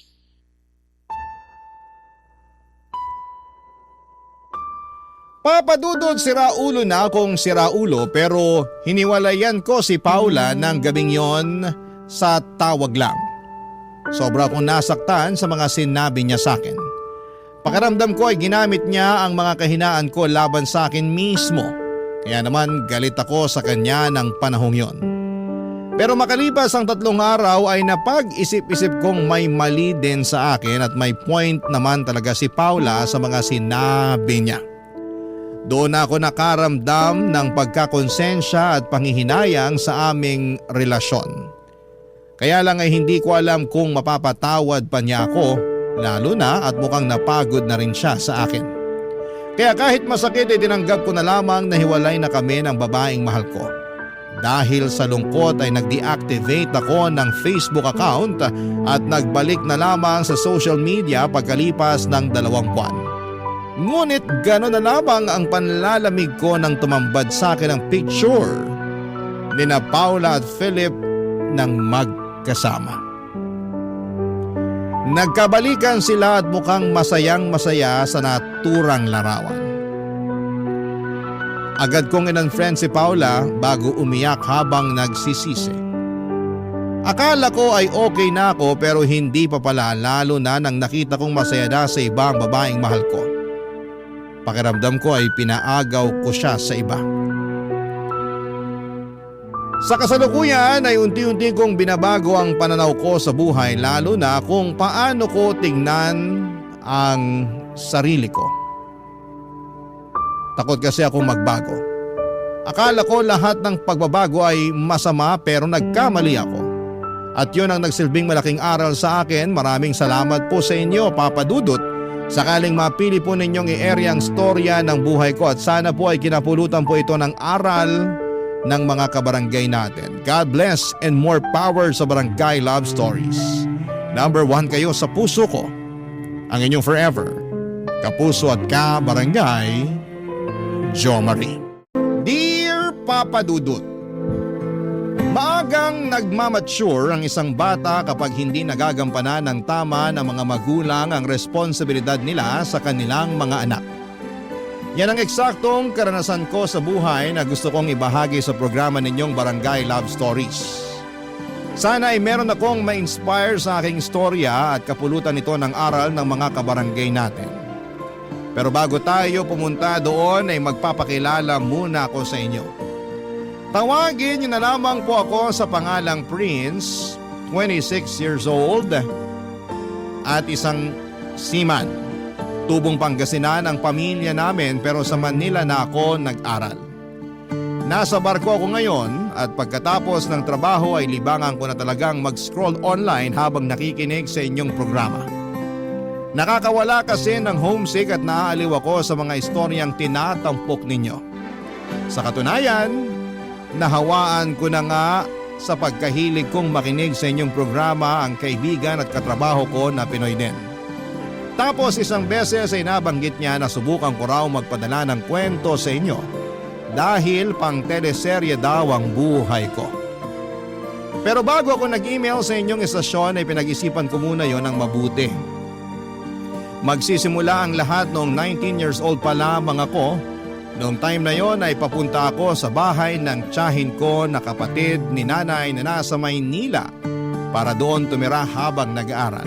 Papadudod siraulo na akong siraulo pero hiniwalayan ko si Paula ng gabing yon sa tawag lang. Sobra akong nasaktan sa mga sinabi niya sa akin. Pakiramdam ko ay ginamit niya ang mga kahinaan ko laban sa akin mismo. Kaya naman galit ako sa kanya ng panahong yon. Pero makalipas ang 3 araw ay napag-isip-isip kong may mali din sa akin at may point naman talaga si Paula sa mga sinabi niya. Doon ako nakaramdam ng pagkakonsensya at panghihinayang sa aming relasyon. Kaya lang ay hindi ko alam kung mapapatawad pa niya ako, lalo na at mukhang napagod na rin siya sa akin. Kaya kahit masakit ay tinanggap ko na lamang na hiwalay na kami ng babaeng mahal ko. Dahil sa lungkot ay nag-deactivate ako ng Facebook account at nagbalik na lamang sa social media pagkalipas ng 2 buwan. Ngunit gano'n na lamang ang panlalamig ko nang tumambad sa akin ang picture ni na Paula at Philip nang magkasama. Nagkabalikan sila at mukhang masayang-masaya sa naturang larawan. Agad kong in-unfriend si Paula bago umiyak habang nagsisisi. Akala ko ay okay na ako pero hindi pa pala, lalo na nang nakita kong masaya na sa ibang babaeng mahal ko. Pakiramdam ko ay pinaagaw ko siya sa iba. Sa kasalukuyan ay unti-unti kong binabago ang pananaw ko sa buhay, lalo na kung paano ko tingnan ang sarili ko. Takot kasi akong magbago. Akala ko lahat ng pagbabago ay masama pero nagkamali ako. At yun ang nagsilbing malaking aral sa akin. Maraming salamat po sa inyo, Papa Dudut. Sakaling mapili po ninyong i-area ang storya ng buhay ko at sana po ay kinapulutan po ito ng aral ng mga kabarangay natin. God bless and more power sa Barangay Love Stories. Number 1 kayo sa puso ko. Ang inyong forever, kapuso at kabarangay, Jo Marie. Dear Papa Dudut, maagang nagmamature ang isang bata kapag hindi nagagampanan ng tama ng mga magulang ang responsibilidad nila sa kanilang mga anak. Yan ang eksaktong karanasan ko sa buhay na gusto kong ibahagi sa programa ninyong Barangay Love Stories. Sana ay meron akong ma-inspire sa aking istorya at kapulutan ito ng aral ng mga kabarangay natin. Pero bago tayo pumunta doon ay magpapakilala muna ako sa inyo. Tawagin niyo na lamang po ako sa pangalang Prince, 26 years old at isang seaman. Tubong Pangasinan ang pamilya namin pero sa Manila na ako nag-aral. Nasa barko ako ngayon at pagkatapos ng trabaho ay libangan ko na talagang mag-scroll online habang nakikinig sa inyong programa. Nakakawala kasi ng homesick at naaaliw ako sa mga istoryang tinatampok ninyo. Sa katunayan, nahawaan ko na nga sa pagkahilig kong makinig sa inyong programa ang kaibigan at katrabaho ko na Pinoy din. Tapos isang beses ay nabanggit niya na subukan ko raw magpadala ng kwento sa inyo dahil pang teleserye daw ang buhay ko. Pero bago ako nag-email sa inyong istasyon ay pinag-isipan ko muna yon ng mabuti. Magsisimula ang lahat noong 19 years old pa lamang ako. Noong time na yon ay papunta ako sa bahay ng tiyahin ko na kapatid ni nanay na nasa Maynila para doon tumira habang nag-aaral.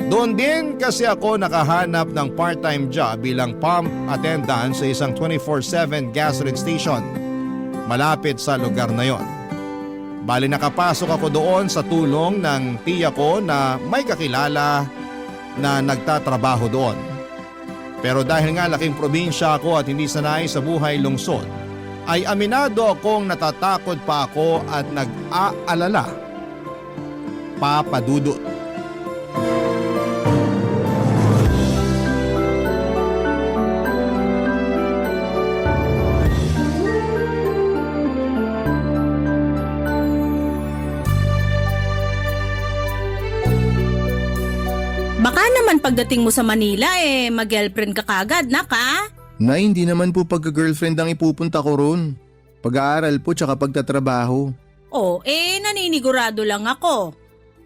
Doon din kasi ako nakahanap ng part-time job bilang pump attendant sa isang 24/7 gasoline station malapit sa lugar na yon. Bali nakapasok ako doon sa tulong ng tiya ko na may kakilala na nagtatrabaho doon. Pero dahil nga laking probinsya ako at hindi sanay sa buhay lungsod, ay aminado akong natatakot pa ako at nag-aalala. Papa Dudut. Baka naman pagdating mo sa Manila mag-girlfriend ka kagad, naka? Na hindi naman po pagka-girlfriend ang ipupunta ko ron. Pag-aaral po tsaka pagtatrabaho. Naninigurado lang ako.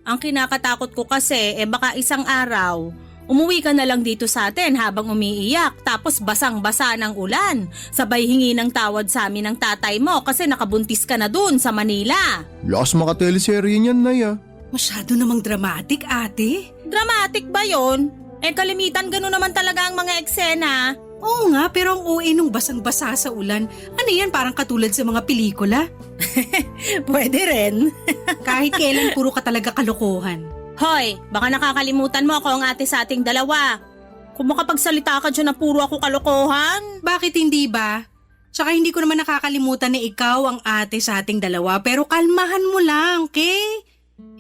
Ang kinakatakot ko kasi baka isang araw, umuwi ka na lang dito sa atin habang umiiyak tapos basang-basa ng ulan. Sabay hingi ng tawad sa amin ng tatay mo kasi nakabuntis ka na dun sa Manila. Lakas makateleserye niyan, Nay. Masyado namang dramatic, ate. Dramatic ba yon? Kalimitan gano'n naman talaga ang mga eksena. Oo nga, pero ang OA nung basang-basa sa ulan, ano yan, parang katulad sa mga pelikula? Pwede rin. Kahit kailan puro ka talaga kalokohan. Hoy, baka nakakalimutan mo ako ang ate sa ating dalawa. Kung makapagsalita ka dyan na puro ako kalokohan. Bakit hindi ba? Tsaka hindi ko naman nakakalimutan na ikaw ang ate sa ating dalawa, pero kalmahan mo lang, okay?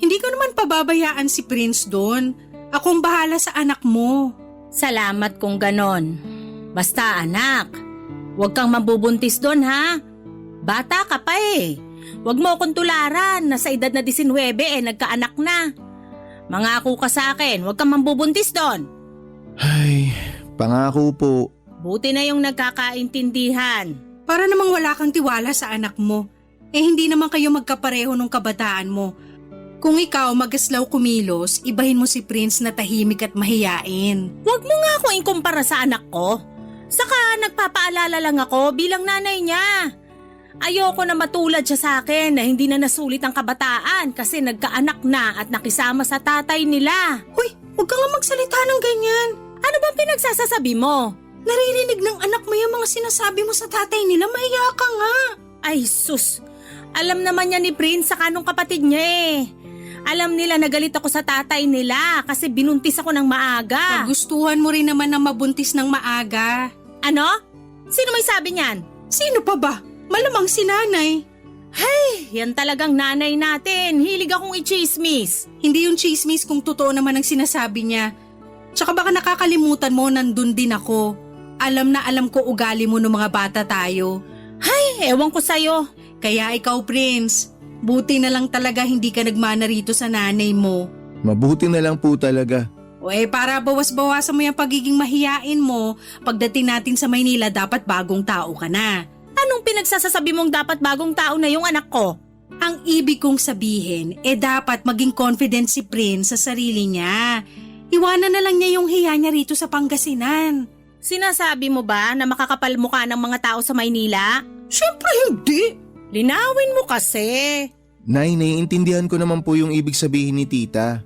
Hindi ko naman pababayaan si Prince doon. Akong bahala sa anak mo. Salamat kung ganon. Basta anak, huwag kang mabubuntis doon ha. Bata ka pa eh. Huwag mo akong tularan na sa edad na 19 nagkaanak na. Mangako ka sa akin, huwag kang mabubuntis doon. Ay, pangako po. Buti na yung nagkakaintindihan. Para namang wala kang tiwala sa anak mo. Hindi naman kayo magkapareho nung kabataan mo. Kung ikaw magaslaw kumilos, ibahin mo si Prince na tahimik at mahiyain. Huwag mo nga akong ikumpara sa anak ko. Saka nagpapaalala lang ako bilang nanay niya. Ayoko na matulad siya sa akin na hindi na nasulit ang kabataan kasi nagkaanak na at nakisama sa tatay nila. Hoy, huwag ka nga magsalita ng ganyan. Ano bang pinagsasasabi mo? Naririnig ng anak mo yung mga sinasabi mo sa tatay nila, mahiya ka nga. Ay sus, alam naman niya ni Prince sa kanong kapatid niya eh. Alam nila na galit ako sa tatay nila kasi binuntis ako ng maaga. Nagustuhan mo rin naman na mabuntis ng maaga. Ano? Sino may sabi niyan? Sino pa ba? Malamang si nanay. Yan talagang nanay natin. Hilig akong i-chismis. Hindi yung chismis kung totoo naman ang sinasabi niya. Tsaka baka nakakalimutan mo nandun din ako. Alam na alam ko ugali mo ng mga bata tayo. Ewan ko sa'yo. Kaya ikaw, Prince, buti na lang talaga hindi ka nagmana rito sa nanay mo. Mabuti na lang po talaga. O para bawas-bawasan mo yung pagiging mahiyain mo, pagdating natin sa Maynila dapat bagong tao ka na. Anong pinagsasasabi mong dapat bagong tao na yung anak ko? Ang ibig kong sabihin, dapat maging confident si Prince sa sarili niya. Iwanan na lang niya yung hiya niya rito sa Pangasinan. Sinasabi mo ba na makakapal mukha ng mga tao sa Maynila? Siyempre hindi. Linawin mo kasi. Nay, naiintindihan ko naman po yung ibig sabihin ni tita.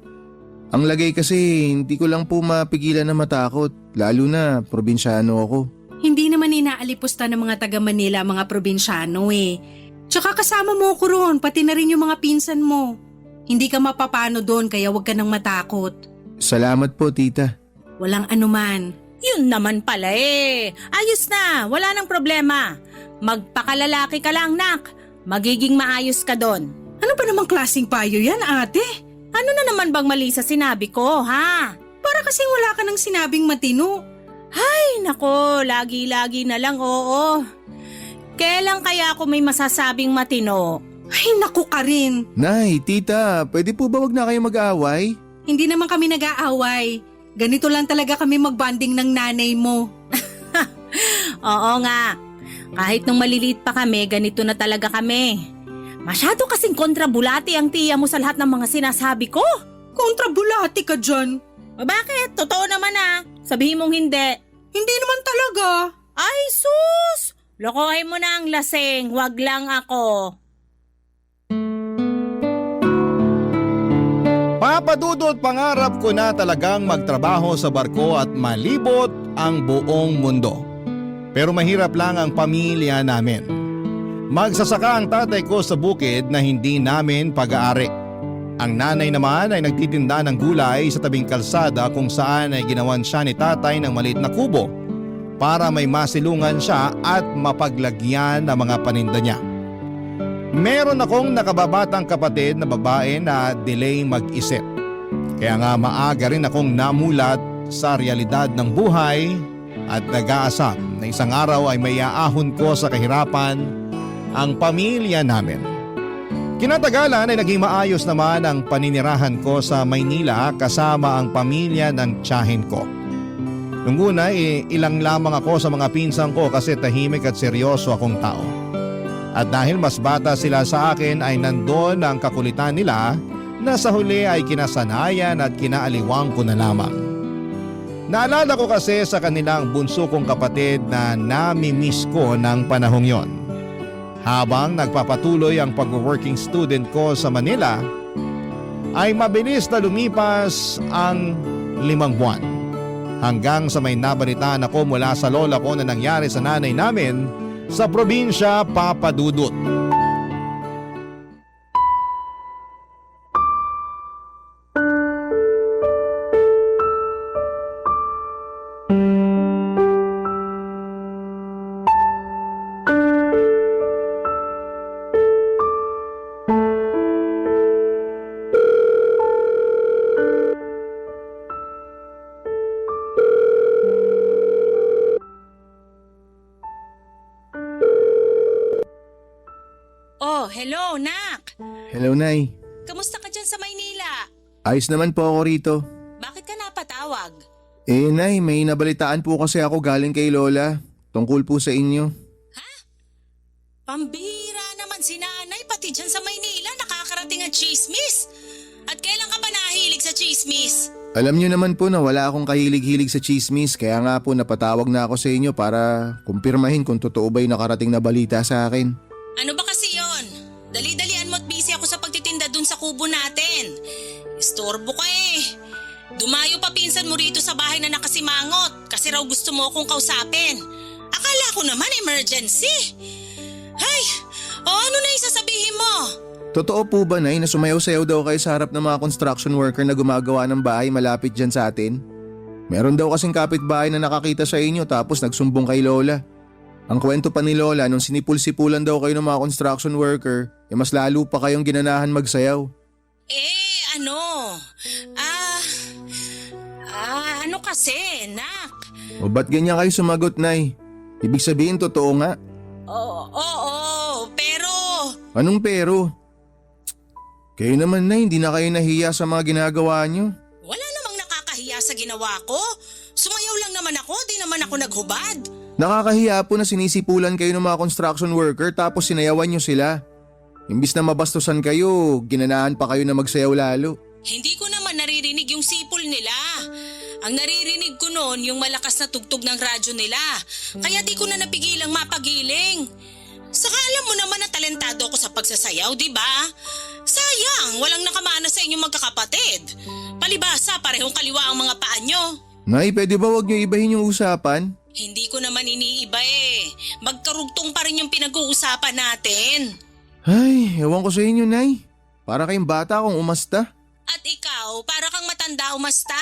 Ang lagay kasi hindi ko lang po mapigilan na matakot, lalo na probinsyano ako. Hindi naman inaalipusta ng mga taga Manila ang mga probinsyano eh. Tsaka kasama mo ko roon, pati na rin yung mga pinsan mo. Hindi ka mapapano doon kaya huwag ka nang matakot. Salamat po, tita. Walang anuman. Yun naman pala eh. Ayos na, wala nang problema. Magpakalalaki ka lang, nak. Magiging maayos ka doon. Ano ba namang klaseng payo yan, ate? Ano na naman bang mali sa sinabi ko, ha? Para kasing wala ka nang sinabing matino. Ay, nako, lagi-lagi na lang, oo. Kailan kaya ako may masasabing matino? Ay, naku ka rin. Nay, tita, pwede po ba wag na kayo mag-aaway? Hindi naman kami nag-aaway. Ganito lang talaga kami magbanding ng nanay mo. Oo nga. Kahit nung maliliit pa kami, ganito na talaga kami. Masyado kasing kontrabulati ang tiya mo sa lahat ng mga sinasabi ko. Kontrabulati ka dyan. O bakit? Totoo naman ah. Sabihin mong hindi. Hindi naman talaga. Ay sus! Lokohin mo na ang lasing, wag lang ako. Papadudot, pangarap ko na talagang magtrabaho sa barko at malibot ang buong mundo. Pero mahirap lang ang pamilya namin. Magsasaka ang tatay ko sa bukid na hindi namin pag-aari. Ang nanay naman ay nagtitinda ng gulay sa tabing kalsada kung saan ay ginawan siya ni tatay ng maliit na kubo para may masilungan siya at mapaglagyan ng mga paninda niya. Meron akong nakababatang kapatid na babae na delay mag-isip. Kaya nga maaga rin akong namulat sa realidad ng buhay at nag-aasam na isang araw ay maiaahon ko sa kahirapan ang pamilya namin. Kinatagalan ay naging maayos naman ang paninirahan ko sa Maynila kasama ang pamilya ng tiyahin ko. Nung una ilang lamang ako sa mga pinsan ko kasi tahimik at seryoso akong tao. At dahil mas bata sila sa akin ay nandoon ang kakulitan nila na sa huli ay kinasanayan at kinaaliwang ko na lamang. Naalala ko kasi sa kanilang bunso kong kapatid na nami-miss ko ng panahong yon. Habang nagpapatuloy ang pag-working student ko sa Manila, ay mabilis na lumipas ang 5 buwan. Hanggang sa may nabalitaan ako mula sa lola ko na nangyari sa nanay namin sa probinsya Papadudut. hello, Nak. Hello, Nay. Kamusta ka dyan sa Maynila? Ayos naman po ako rito. Bakit ka napatawag? Nay, may nabalitaan po kasi ako galing kay Lola. Tungkol po sa inyo. Pambihira naman si nanay, pati dyan sa Maynila nakakarating ang chismis. At kailan ka pa nahilig sa chismis? Alam niyo naman po na wala akong kahilig-hilig sa chismis, kaya nga po napatawag na ako sa inyo para kumpirmahin kung totoo ba yung nakarating na balita sa akin. Ano ba kasi yon? Dali-dalian mo at busy ako sa pagtitinda dun sa kubo natin. Istorbo ka eh. Dumayo pa pinsan mo rito sa bahay na nakasimangot kasi raw gusto mo akong kausapin. Akala ko naman emergency. Hay, ano na yung sasabihin mo? Totoo po ba, Nay, na sumayaw-sayaw daw kayo sa harap ng mga construction worker na gumagawa ng bahay malapit dyan sa atin? Meron daw kasing kapitbahay na nakakita sa inyo tapos nagsumbong kay Lola. Ang kwento pa ni Lola, nung sinipul-sipulan daw kayo ng mga construction worker, mas lalo pa kayong ginanahan magsayaw. Ano kasi, Nak? O ba't ganyan kayo sumagot, Nay? Ibig sabihin totoo nga. Oo, pero... Anong pero? Kayo naman, Nay, hindi na kayo nahiya sa mga ginagawa nyo. Wala namang nakakahiya sa ginawa ko. Sumayaw lang naman ako, di naman ako naghubad. Nakakahiya po na sinisipulan kayo ng mga construction worker tapos sinayawan nyo sila. Imbis na mabastusan kayo, ginanahan pa kayo na magsayaw lalo. Hindi ko naman naririnig yung sipol nila. Ang naririnig ko noon yung malakas na tugtog ng radyo nila. Kaya di ko na napigilang mapagiling. Saka alam mo naman na talentado ako sa pagsasayaw, di ba? Sayang, walang nakamana sa inyong magkakapatid. Palibasa, parehong kaliwa ang mga paa nyo. Nay, pwede ba wag nyo ibahin yung usapan? Hindi ko naman iniiba eh. Magkarugtong pa rin yung pinag-uusapan natin. Ay, ewan ko sa inyo, Nay. Para kayong bata kung umasta. At ikaw, para kang matanda umasta.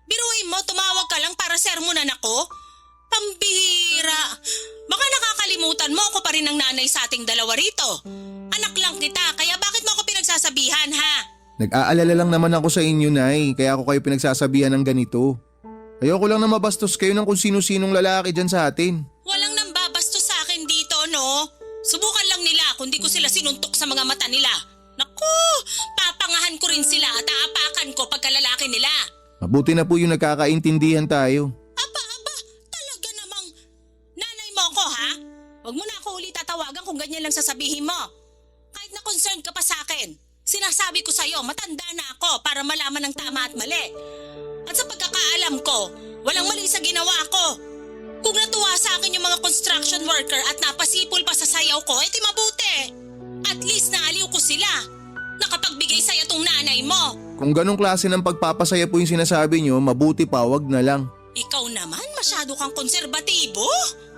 Biruin mo, tumawag ka lang para sermonan ako? Pambihira. Baka nakakalimutan mo ako pa rin ang nanay sa ating dalawa rito. Anak lang kita, kaya bakit mo ako pinagsasabihan, ha? Nag-aalala lang naman ako sa inyo, Nay, kaya ako kayo pinagsasabihan ng ganito. Ayoko lang na mabastos kayo ng kung sino-sinong lalaki dyan sa atin. Walang nambabasto sa akin dito, no? Subukan lang nila kung di ko sila sinuntok sa mga mata nila. Naku, papangahan ko rin sila at aapakan ko pagkalalaki nila. Mabuti na po yung nagkakaintindihan tayo. Aba, talaga namang nanay mo ako, ha? Huwag mo na ako ulit tatawagan kung ganyan lang sasabihin mo. Kahit na concerned ka pa sa akin, sinasabi ko sa'yo, matanda na ako para malaman ang tama at mali. At sa pagkakaalam ko, walang mali sa ginawa ko. Kung natuwa sa akin yung mga construction worker at napasipol pa sa sayaw ko, edi mabuti. At least naaliw ko sila. Nakapagbigay saya tong nanay mo. Kung ganong klase ng pagpapasaya po yung sinasabi nyo, mabuti pa wag na lang. Ikaw naman, masyado kang konserbatibo.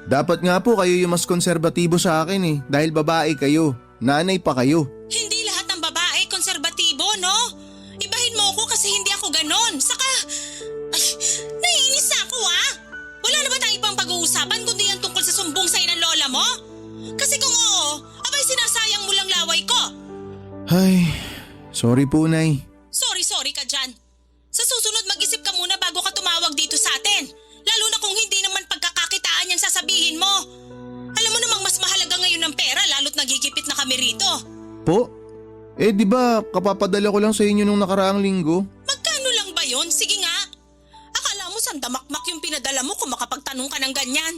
Dapat nga po kayo yung mas konserbatibo sa akin dahil babae kayo, nanay pa kayo. Hindi lahat ng babae konserbatibo, no? Ibahin mo ako kasi hindi ako ganon. Saka, naiinis na ako, ha? Wala na ba tayong ibang pag-uusapan kundi yan tungkol sa sumbong sa'yo ng lola mo? Kasi kung oo, abay sinasayang mo lang laway ko. Ay, sorry po, Nay. Sorry ka dyan. Sa susunod mag-isip ka muna bago ka tumawag dito sa atin. Lalo na kung hindi naman pagkakakitaan yung sasabihin mo. Alam mo namang mas mahalaga ngayon ng pera lalo't nagigipit na kami rito. Po? Di ba kapapadala ko lang sa inyo nung nakaraang linggo? Magkano lang ba yon? Sige nga. Akala mo sandamakmak yung pinadala mo kung makapagtanong ka ng ganyan.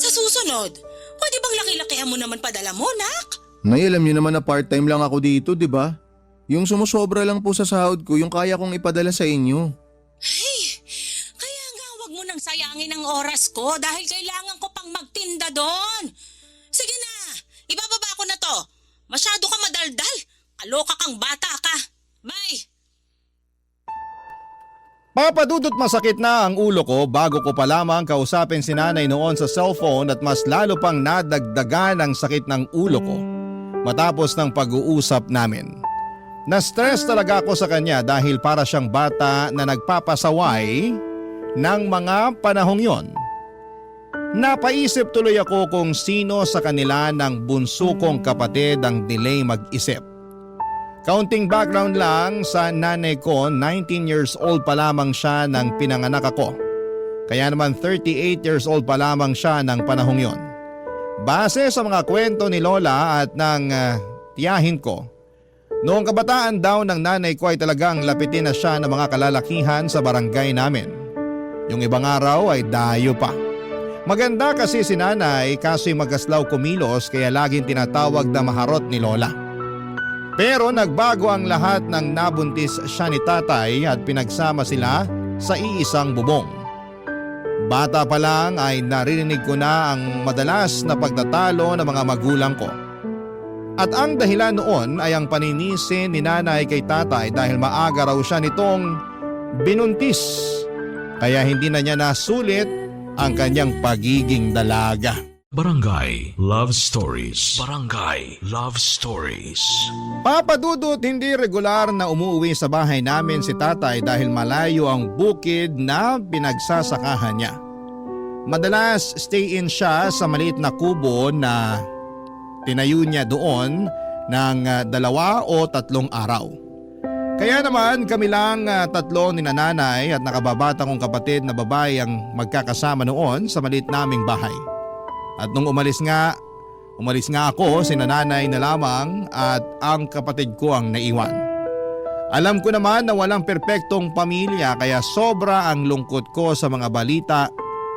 Sa susunod, pwede bang laki-lakihan mo naman padala mo, Nak? Nay, alam niyo naman na part-time lang ako dito, di ba? Yung sumusobra lang po sa sahod ko, yung kaya kong ipadala sa inyo. Ay, kaya nga wag mo nang sayangin ang oras ko dahil kailangan ko pang magtinda doon. Sige na, ibababa ko na to. Masyado ka madaldal. Kaloka kang bata ka. Bye! Papadudot masakit na ang ulo ko bago ko pa lamang kausapin si nanay noon sa cellphone at mas lalo pang nadagdagan ang sakit ng ulo ko matapos ng pag-uusap namin. Na-stress talaga ako sa kanya dahil para siyang bata na nagpapasaway ng mga panahong yon. Napaisip tuloy ako kung sino sa kanila ng bunso kong kapatid ang delay mag-isip. Kaunting background lang sa nanay ko, 19 years old pa lamang siya nang pinanganak ako. Kaya naman 38 years old pa lamang siya ng panahong yon. Base sa mga kwento ni Lola at ng tiyahin ko. Noong kabataan daw ng nanay ko ay talagang lapitin na siya ng mga kalalakihan sa barangay namin. Yung ibang araw ay dayo pa. Maganda kasi si nanay kaso'y magaslaw kumilos kaya laging tinatawag na maharot ni lola. Pero nagbago ang lahat nang nabuntis siya ni tatay at pinagsama sila sa iisang bubong. Bata pa lang ay naririnig ko na ang madalas na pagtatalo ng mga magulang ko. At ang dahilan noon ay ang paninisi ni nanay kay tatay dahil maaga raw siya nitong binuntis. Kaya hindi na niya nasulit ang kanyang pagiging dalaga. Barangay Love Stories. Barangay Love Stories. Papa Dudut, hindi regular na umuwi sa bahay namin si tatay dahil malayo ang bukid na pinagsasakahan niya. Madalas stay-in siya sa maliit na kubo na tinayo niya doon ng 2 o 3 araw. Kaya naman kami lang 3 ni nanay at nakababata kong kapatid na babae ang magkakasama noon sa maliit naming bahay. At nung umalis nga ako, si nanay na lamang at ang kapatid ko ang naiwan. Alam ko naman na walang perpektong pamilya kaya sobra ang lungkot ko sa mga balita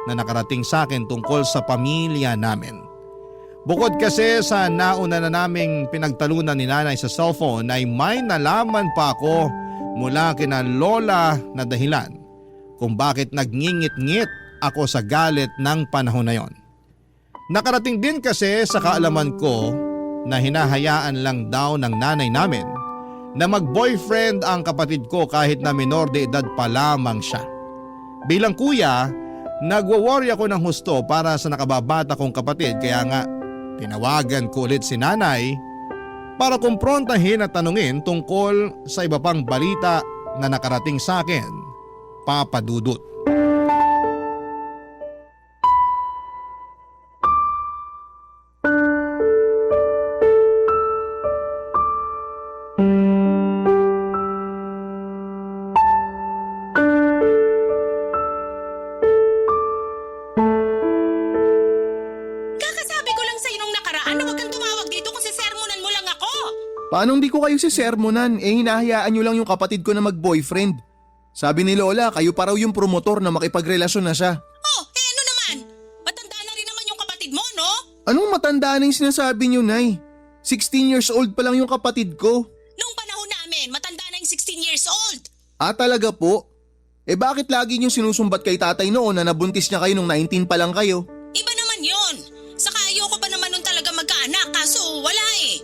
na nakarating sa akin tungkol sa pamilya namin. Bukod kasi sa nauna na naming pinagtalunan ni nanay sa cellphone ay may nalaman pa ako mula kina lola na dahilan kung bakit nagngingit-ngit ako sa galit ng panahon na yon. Nakarating din kasi sa kaalaman ko na hinahayaan lang daw ng nanay namin na mag-boyfriend ang kapatid ko kahit na minor de edad pa lamang siya. Bilang kuya, nagwo-worry ako ng husto para sa nakababata kong kapatid kaya nga tinawagan ko ulit si nanay para kumprontahin at tanungin tungkol sa iba pang balita na nakarating sa akin, Papa Dudut. Kakasabi ko lang sa'yo nung nakaraan na huwag kang tumawag dito kung sisermonan mo lang ako. Paano hindi ko kayo sisermonan? Hinahayaan nyo lang yung kapatid ko na mag-boyfriend. Sabi ni Lola, kayo pa raw yung promotor na makipagrelasyon na siya. Oh, ano naman? Matanda na rin naman yung kapatid mo, no? Anong matanda na yung sinasabi nyo, Nay? 16 years old pa lang yung kapatid ko. Nung panahon namin, matanda na yung 16 years old. Ah, talaga po? Bakit lagi nyo sinusumbat kay tatay noon na nabuntis niya kayo nung 19 pa lang kayo? Iba naman yun. Saka ayoko pa naman nun talaga magkaanak kaso wala eh.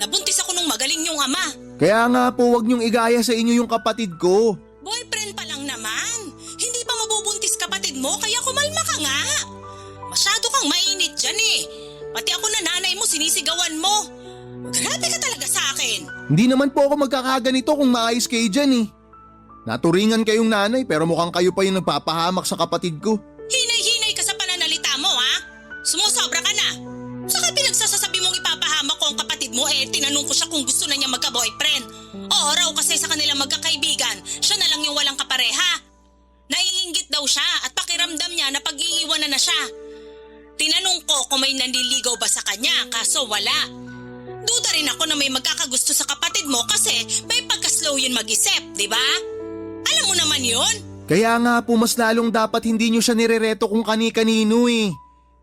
Nabuntis ako nung magaling yung ama. Kaya nga po, wag nyong igaya sa inyo yung kapatid ko. Boyfriend pa lang naman. Hindi pa mabubuntis kapatid mo kaya kumalma ka nga. Masyado kang mainit dyan eh. Pati ako na nanay mo sinisigawan mo. Grabe ka talaga sa akin. Hindi naman po ako magkakaganito kung maayos kayo dyan eh. Naturingan kayong nanay pero mukhang kayo pa yung nagpapahamak sa kapatid ko. Hinay-hinay ka sa pananalita mo ha. Sumusobra ka na. Saka pinagsasasabi mong ipapahamak ko ang kapatid mo tinanong ko siya kung gusto na niya magka-boyfriend. Oo raw kasi sa kanilang magkakaibigan, siya na lang yung walang kapareha. Naiinggit daw siya at pakiramdam niya na pag-iiwanan na siya. Tinanong ko kung may nanliligaw ba sa kanya kaso wala. Duda rin ako na may magkakagusto sa kapatid mo kasi may pagka-slow yun mag-isip, di ba? Alam mo naman yun. Kaya nga po mas lalong dapat hindi nyo siya nirereto kung kani-kanino eh.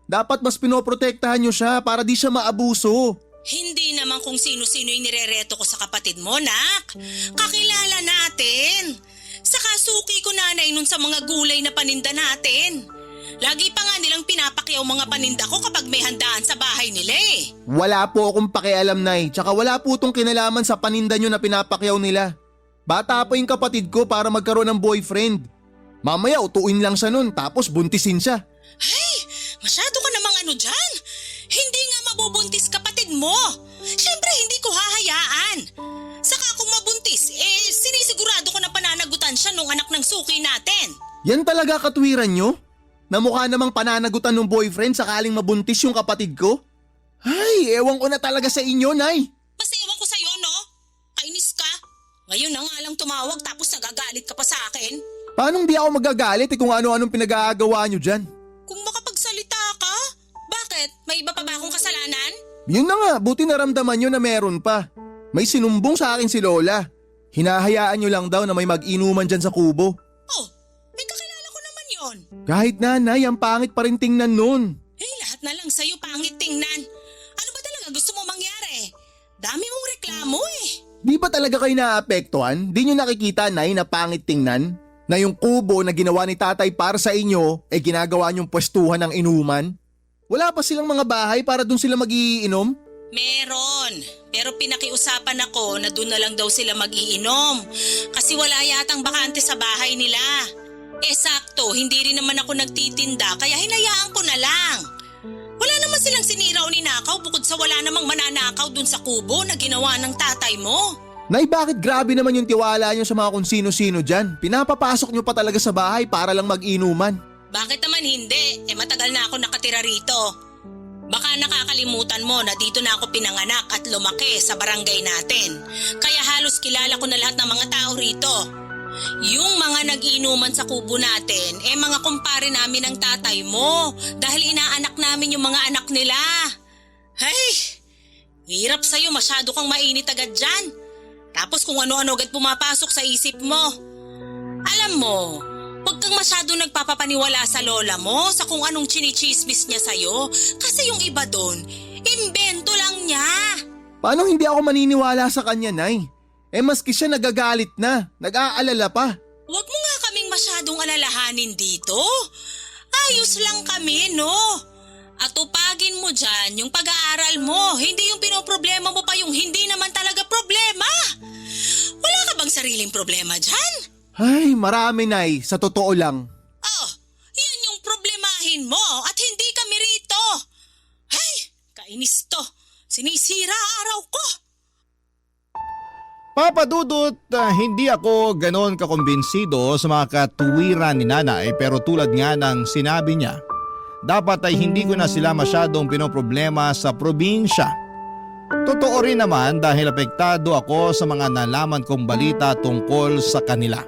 Dapat mas pinoprotektahan nyo siya para di siya maabuso. Hindi naman kung sino-sino yung nirereto ko sa kapatid mo, nak. Kakilala natin. Saka suki ko nanay nun sa mga gulay na paninda natin. Lagi pa nga nilang pinapakyaw mga paninda ko kapag may handaan sa bahay nila eh. Wala po akong pakialam, Nay. Tsaka wala po itong kinalaman sa paninda nyo na pinapakyaw nila. Bata pa yung kapatid ko para magkaroon ng boyfriend. Mamaya utuin lang siya nun tapos buntisin siya. Ay, masyado ka namang ano dyan. Hindi nga mabubuntis kapatid mo. Siyempre hindi ko hahayaan. Saka kung mabuntis, sinisigurado ko na pananagutan siya nung anak ng suki natin. Yan talaga katwiran nyo? Na mukha namang pananagutan ng boyfriend sakaling mabuntis yung kapatid ko? Ay, ewan ko na talaga sa inyo, Nay. Mas ewan ko sa'yo, no? Kainis ka. Ngayon na nga lang tumawag tapos nagagalit ka pa sa akin. Paano di ako magagalit kung ano-anong pinag-aagawa nyo dyan? Kung makapagsalita ka, bakit? May iba pa ba akong kasalanan? Yun na nga, buti naramdaman nyo na meron pa. May sinumbong sa akin si Lola. Hinahayaan nyo lang daw na may mag-inuman dyan sa kubo. Oh, may kakilala ko naman yon. Kahit nanay, ang pangit pa rin tingnan nun. Lahat na lang sa'yo pangit tingnan. Ano ba talaga gusto mo mangyari? Dami mong reklamo eh. Di ba talaga kayo naapektuhan? Di nyo nakikita, nay, na pangit tingnan? Na yung kubo na ginawa ni tatay para sa inyo, ginagawa nyong pwestuhan ng inuman? Wala pa silang mga bahay para dun sila magiinom? Meron. Pero pinakiusapan ako na doon na lang daw sila mag-iinom. Kasi wala yatang bakante sa bahay nila. Sakto, hindi rin naman ako nagtitinda kaya hinayaan ko na lang. Wala naman silang sinira o ninakaw bukod sa wala namang mananakaw dun sa kubo na ginawa ng tatay mo. Nay, bakit grabe naman yung tiwala nyo sa mga kung sino-sino dyan? Pinapapasok nyo pa talaga sa bahay para lang mag-inuman. Bakit naman hindi? Matagal na ako nakatira rito. Baka nakakalimutan mo na dito na ako pinanganak at lumaki sa barangay natin. Kaya halos kilala ko na lahat ng mga tao rito. Yung mga nag-iinuman sa kubo natin, mga kumpare namin ng tatay mo dahil inaanak namin yung mga anak nila. Hey, hirap sa'yo, masyado kang mainit agad dyan. Tapos kung ano-ano agad pumapasok sa isip mo. Alam mo, huwag kang masyado nagpapapaniwala sa lola mo sa kung anong chinichismis niya sa'yo kasi yung iba doon, imbento lang niya. Paano hindi ako maniniwala sa kanya, Nay? Maski siya nagagalit na, nag-aalala pa. Huwag mo nga kaming masyadong alalahanin dito. Ayos lang kami, no? At tupagin mo dyan yung pag-aaral mo, hindi yung pinoproblema mo pa yung hindi naman talaga problema. Wala ka bang sariling problema dyan? Ay, marami, Nay, sa totoo lang. Oh, yan yung problemahin mo at hindi kami rito. Ay, kainis to. Sinisira araw ko. Papa Dudut, hindi ako ganoon kakumbinsido sa mga katuwiran ni nanay pero tulad nga ng sinabi niya, dapat ay hindi ko na sila masyadong pinoproblema sa probinsya. Totoo rin naman dahil apektado ako sa mga nalaman kong balita tungkol sa kanila.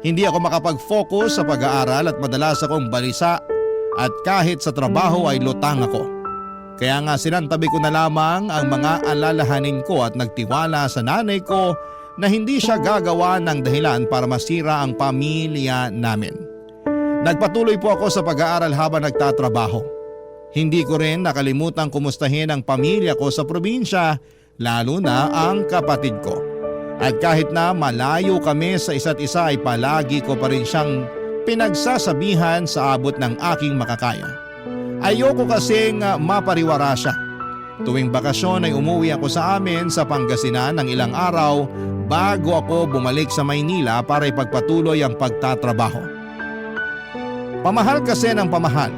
Hindi ako makapag-focus sa pag-aaral at madalas akong balisa at kahit sa trabaho ay lutang ako. Kaya nga sinantabi ko na lamang ang mga alalahanin ko at nagtiwala sa nanay ko na hindi siya gagawa ng dahilan para masira ang pamilya namin. Nagpatuloy po ako sa pag-aaral habang nagtatrabaho. Hindi ko rin nakalimutan kumustahin ang pamilya ko sa probinsya, lalo na ang kapatid ko. At kahit na malayo kami sa isa't isa ay palagi ko pa rin siyang pinagsasabihan sa abot ng aking makakaya. Ayoko kasing mapariwara siya. Tuwing bakasyon ay umuwi ako sa amin sa Pangasinan ng ilang araw bago ako bumalik sa Maynila para ipagpatuloy ang pagtatrabaho. Pamahal kasi ng pamahal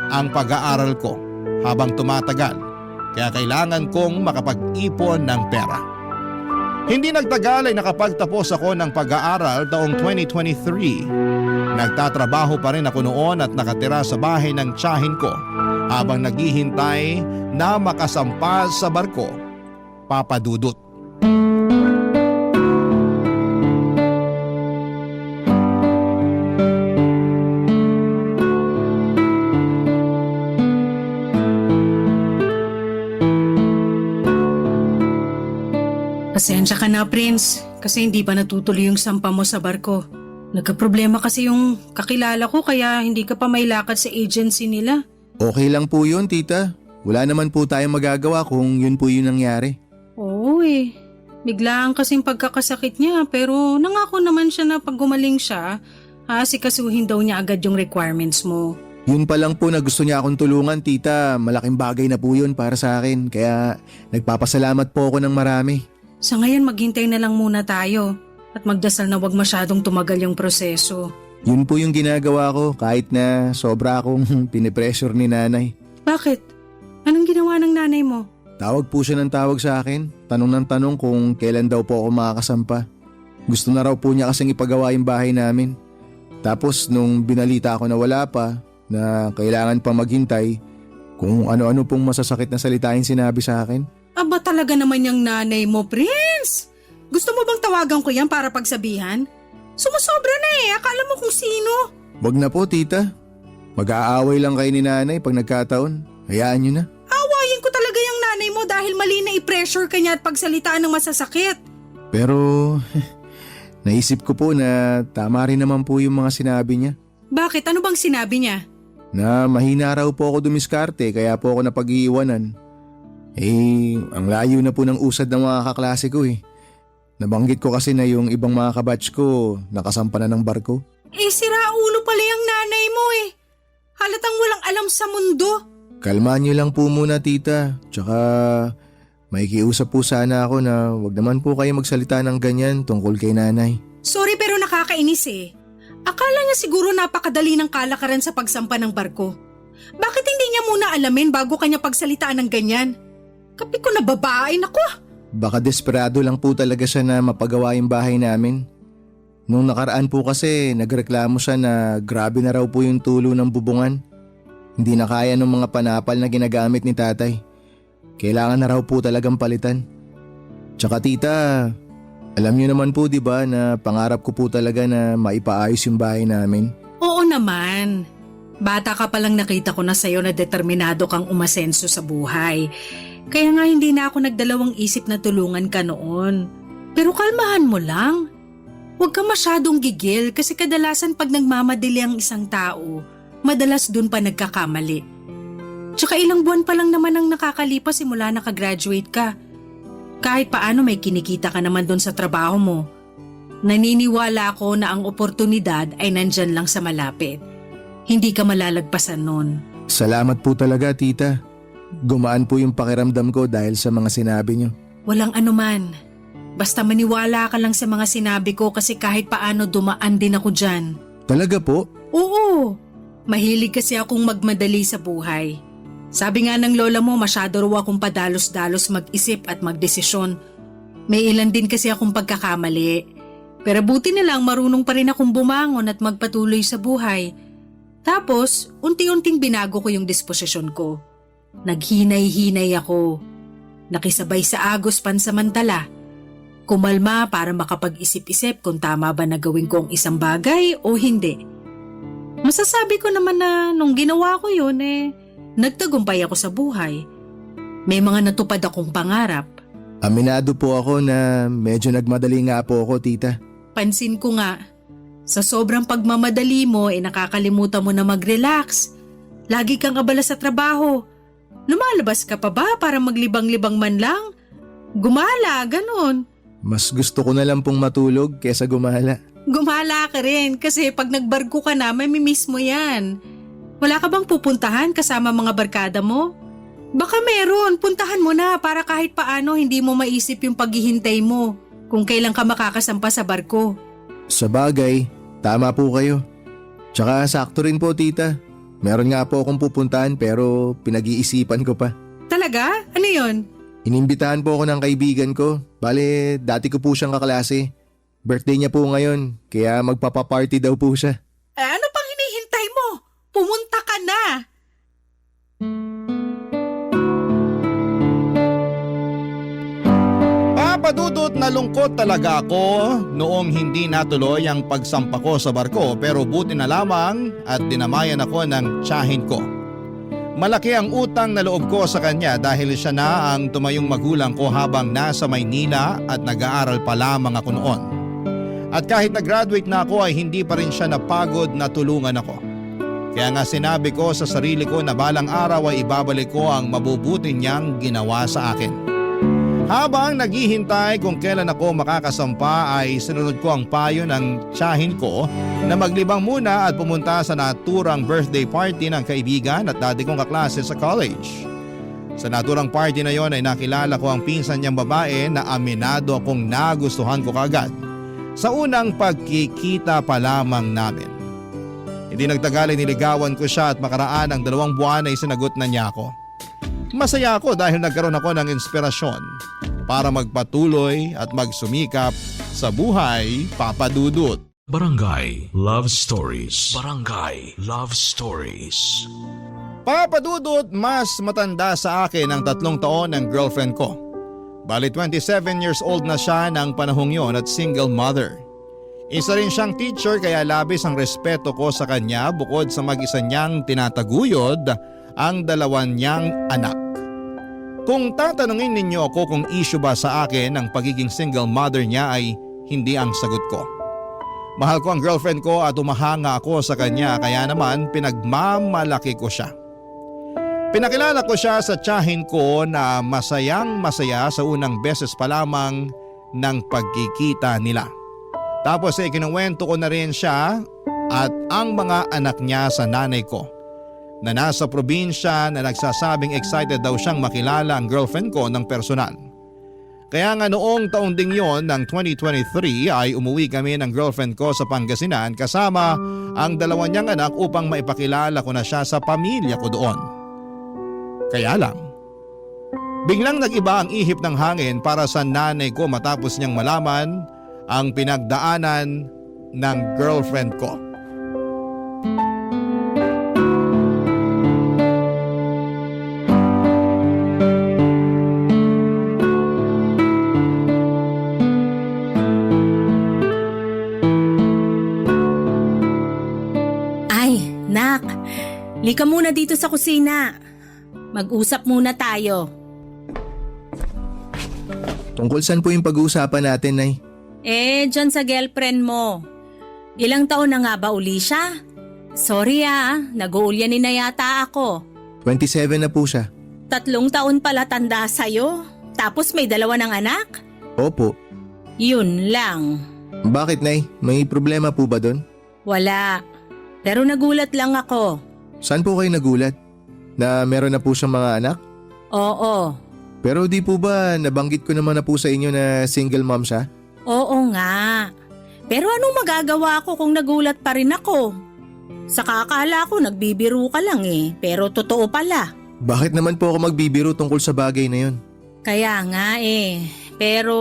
ang pag-aaral ko habang tumatagal kaya kailangan kong makapag-ipon ng pera. Hindi nagtagal ay nakapagtapos ako ng pag-aaral taong 2023. Nagtatrabaho pa rin ako noon at nakatira sa bahay ng tiyahin ko habang naghihintay na makasampas sa barko, Papa Dudut. Pasensya ka na, Prince, kasi hindi pa natutuloy yung sampa mo sa barko. Nagkaproblema kasi yung kakilala ko kaya hindi ka pa may lakad sa agency nila. Okay lang po yun, tita. Wala naman po tayong magagawa kung yun po yung nangyari. Oo biglaan kasing pagkakasakit niya pero nangako naman siya na pag gumaling siya, asikasuhin daw niya agad yung requirements mo. Yun pa lang po na gusto niya akong tulungan, tita. Malaking bagay na po yun para sa akin. Kaya nagpapasalamat po ako ng marami. Sa ngayon maghintay na lang muna tayo at magdasal na wag masyadong tumagal yung proseso. Yun po yung ginagawa ko kahit na sobra akong pinipressure ni nanay. Bakit? Anong ginawa ng nanay mo? Tawag po siya ng tawag sa akin. Tanong ng tanong kung kailan daw po ako makakasampa. Gusto na raw po niya kasing ipagawa yung bahay namin. Tapos nung binalita ako na wala pa, na kailangan pa maghintay, kung ano-ano pong masasakit na salita yung sinabi sa akin. Aba talaga naman yung nanay mo, Prince! Gusto mo bang tawagan ko yan para pagsabihan? Sumusobra na akala mo kung sino. Wag na po, tita. Mag-aaway lang kayo ni nanay pag nagkataon. Hayaan nyo na. Awayin ko talaga yung nanay mo, dahil mali na i-pressure ka niya at pagsalitaan ng masasakit. Pero naisip ko po na tama rin naman po yung mga sinabi niya. Bakit? Ano bang sinabi niya? Na mahina raw po ako dumiskarte kaya po ako napag-iiwanan. Ang layo na po ng usad ng mga kaklase ko eh. Nabanggit ko kasi na yung ibang mga kabatch ko nakasampa na ng barko. Sira ulo pala yung nanay mo eh. Halatang walang alam sa mundo. Kalmahan niyo lang po muna tita. Tsaka makikiusap po sana ako na wag naman po kayo magsalita ng ganyan tungkol kay nanay. Sorry pero nakakainis eh. Akala niya siguro napakadali ng kalakaran sa pagsampa ng barko. Bakit hindi niya muna alamin bago kanya pagsalitaan ng ganyan? Kapi ko na babae, nako! Baka desperado lang po talaga siya na mapagawa yung bahay namin. Nung nakaraan po kasi nagreklamo siya na grabe na raw po yung tulo ng bubungan. Hindi na kaya ng mga panapal na ginagamit ni tatay. Kailangan na raw po talagang palitan. Tsaka tita, alam niyo naman po 'di ba na pangarap ko po talaga na maipaayos yung bahay namin. Oo naman. Bata ka palang nakita ko na sa'yo na determinado kang umasenso sa buhay. Kaya nga hindi na ako nagdalawang isip na tulungan ka noon. Pero kalmahan mo lang. Huwag ka masyadong gigil kasi kadalasan pag nagmamadali ang isang tao, madalas dun pa nagkakamali. Tsaka ilang buwan pa lang naman ang nakakalipas simula nakagraduate ka. Kahit paano may kinikita ka naman dun sa trabaho mo. Naniniwala ako na ang oportunidad ay nandyan lang sa malapit. Hindi ka malalagpasan nun. Salamat po talaga tita. Gumaan po yung pakiramdam ko dahil sa mga sinabi niyo. Walang anuman. Basta maniwala ka lang sa mga sinabi ko kasi kahit paano dumaan din ako dyan. Talaga po? Oo. Mahilig kasi akong magmadali sa buhay. Sabi nga ng lola mo, masyado raw akong padalos-dalos mag-isip at magdesisyon. May ilan din kasi akong pagkakamali. Pero buti na lang marunong pa rin akong bumangon at magpatuloy sa buhay. Tapos, unti-unting binago ko yung disposisyon ko. Naghinay-hinay ako. Nakisabay sa agos pansamantala. Kumalma para makapag-isip-isip kung tama ba na gawin ko ang isang bagay o hindi. Masasabi ko naman na nung ginawa ko yun nagtagumpay ako sa buhay. May mga natupad akong pangarap. Aminado po ako na medyo nagmadali nga po ako tita. Pansin ko nga, sa sobrang pagmamadali mo nakakalimutan mo na mag-relax. Lagi kang abala sa trabaho. Lumalabas ka pa ba para maglibang-libang man lang? Gumala, ganon. Mas gusto ko na lang pong matulog kesa gumala. Gumala ka rin kasi pag nagbarko ka na, may mimiss mo yan. Wala ka bang pupuntahan kasama mga barkada mo? Baka meron, puntahan mo na para kahit paano hindi mo maisip yung paghihintay mo kung kailan ka makakasampa sa barko. Sa bagay, tama po kayo. Tsaka sakto rin po tita. Meron nga po akong pupuntahan pero pinag-iisipan ko pa. Talaga? Ano yun? Inimbitahan po ako ng kaibigan ko. Bale, dati ko po siyang kaklase. Birthday niya po ngayon, kaya magpapaparty daw po siya. Ano pang hinihintay mo? Pumunta ka na! Papadudot na lungkot talaga ako noong hindi natuloy ang pagsampa ko sa barko pero buti na lamang at dinamayan ako ng tiyahin ko. Malaki ang utang na loob ko sa kanya dahil siya na ang tumayong magulang ko habang nasa Maynila at nag-aaral pa lamang ako noon. At kahit nag-graduate na ako ay hindi pa rin siya napagod na tulungan ako. Kaya nga sinabi ko sa sarili ko na balang araw ay ibabalik ko ang mabubuti niyang ginawa sa akin. Habang naghihintay kung kailan ako makakasampa ay sinunod ko ang payo ng tiyahin ko na maglibang muna at pumunta sa naturang birthday party ng kaibigan at dati kong kaklase sa college. Sa naturang party na yon ay nakilala ko ang pinsan niyang babae na aminado akong nagustuhan ko kagad sa unang pagkikita pa lamang namin. Hindi nagtagal ay niligawan ko siya at makaraan ng 2 buwan ay sinagot na niya ako. Masaya ako dahil nagkaroon ako ng inspirasyon para magpatuloy at magsumikap sa buhay, Papa Dudut. Barangay Love Stories. Barangay Love Stories. Papa Dudut, mas matanda sa akin ang 3 taon ng girlfriend ko. Bali 27 years old na siya ng panahong yon at single mother. Isa rin siyang teacher kaya labis ang respeto ko sa kanya bukod sa mag-isa niyang tinataguyod ang 2 niyang anak. Kung tatanungin ninyo ako kung issue ba sa akin ang pagiging single mother niya ay hindi ang sagot ko. Mahal ko ang girlfriend ko at umahanga ako sa kanya kaya naman pinagmamalaki ko siya. Pinakilala ko siya sa tiyahin ko na masayang masaya sa unang beses pa lamang ng pagkikita nila. Tapos kinuwento ko na rin siya at ang mga anak niya sa nanay ko na nasa probinsya na nagsasabing excited daw siyang makilala ang girlfriend ko ng personal. Kaya nga noong taon ding yon ng 2023 ay umuwi kami ng girlfriend ko sa Pangasinan kasama ang dalawa niyang anak upang maipakilala ko na siya sa pamilya ko doon. Kaya lang, biglang nag-iba ang ihip ng hangin para sa nanay ko matapos niyang malaman ang pinagdaanan ng girlfriend ko. Nak, lika muna dito sa kusina. Mag-usap muna tayo. Tungkol saan po yung pag-uusapan natin, Nay? Dyan sa girlfriend mo. Ilang taon na nga ba uli siya? Sorry nag-uulyanin na yata ako. 27 na po siya. 3 taon pala tanda sa'yo. Tapos may 2 ng anak? Opo. Yun lang. Bakit, Nay? May problema po ba doon? Wala. Pero nagulat lang ako. Saan po kayo nagulat? Na meron na po siyang mga anak? Oo. Pero di po ba nabanggit ko naman na po sa inyo na single mom siya? Oo nga. Pero anong magagawa ko kung nagulat pa rin ako? Sa kakala ko nagbibiro ka lang pero totoo pala. Bakit naman po ako magbibiro tungkol sa bagay na yun? Kaya nga pero...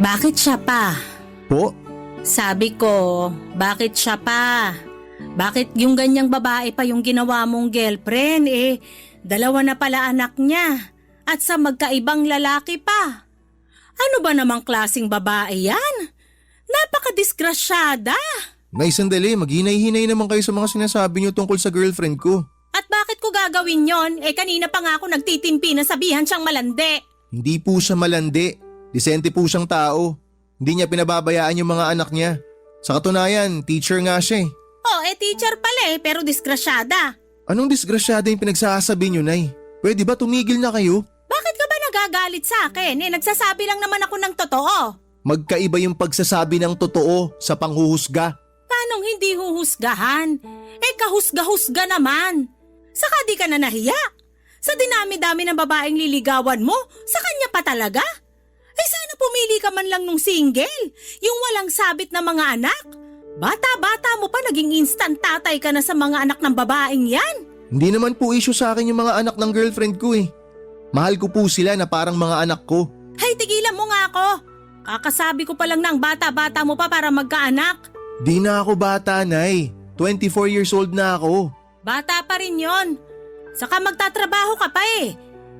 Bakit siya pa? Po? Sabi ko, bakit siya pa? Bakit yung ganyang babae pa yung ginawa mong girlfriend 2 na pala anak niya at sa magkaibang lalaki pa. Ano ba namang klaseng babae yan? Napakadisgrasyada. Nay, sandali. Maghinay-hinay naman kayo sa mga sinasabi niyo tungkol sa girlfriend ko. At bakit ko gagawin yon? Kanina pa nga ako nagtitimpi na sabihan siyang malandi. Hindi po siya malandi. Disente po siyang tao. Hindi niya pinababayaan yung mga anak niya. Sa katunayan, teacher nga siya Teacher pala pero disgrasyada. Anong disgrasyada yung pinagsasabi niyo, Nay? Pwede ba tumigil na kayo? Bakit ka ba nagagalit sa akin? Nagsasabi lang naman ako ng totoo. Magkaiba yung pagsasabi ng totoo sa panghuhusga. Paanong hindi huhusgahan? Kahusga-husga naman. Saka di ka na nahiya. Sa dinami-dami ng babaeng liligawan mo, sa kanya pa talaga? Sana pumili ka man lang nung single, yung walang sabit na mga anak. Bata-bata mo pa naging instant tatay ka na sa mga anak ng babaeng yan. Hindi naman po issue sa akin yung mga anak ng girlfriend ko Mahal ko po sila na parang mga anak ko. Hay, tigilan mo nga ako. Kakasabi ko pa lang ng bata-bata mo pa para magkaanak. Di na ako bata, Nay. 24 years old na ako. Bata pa rin yon. Saka magtatrabaho ka pa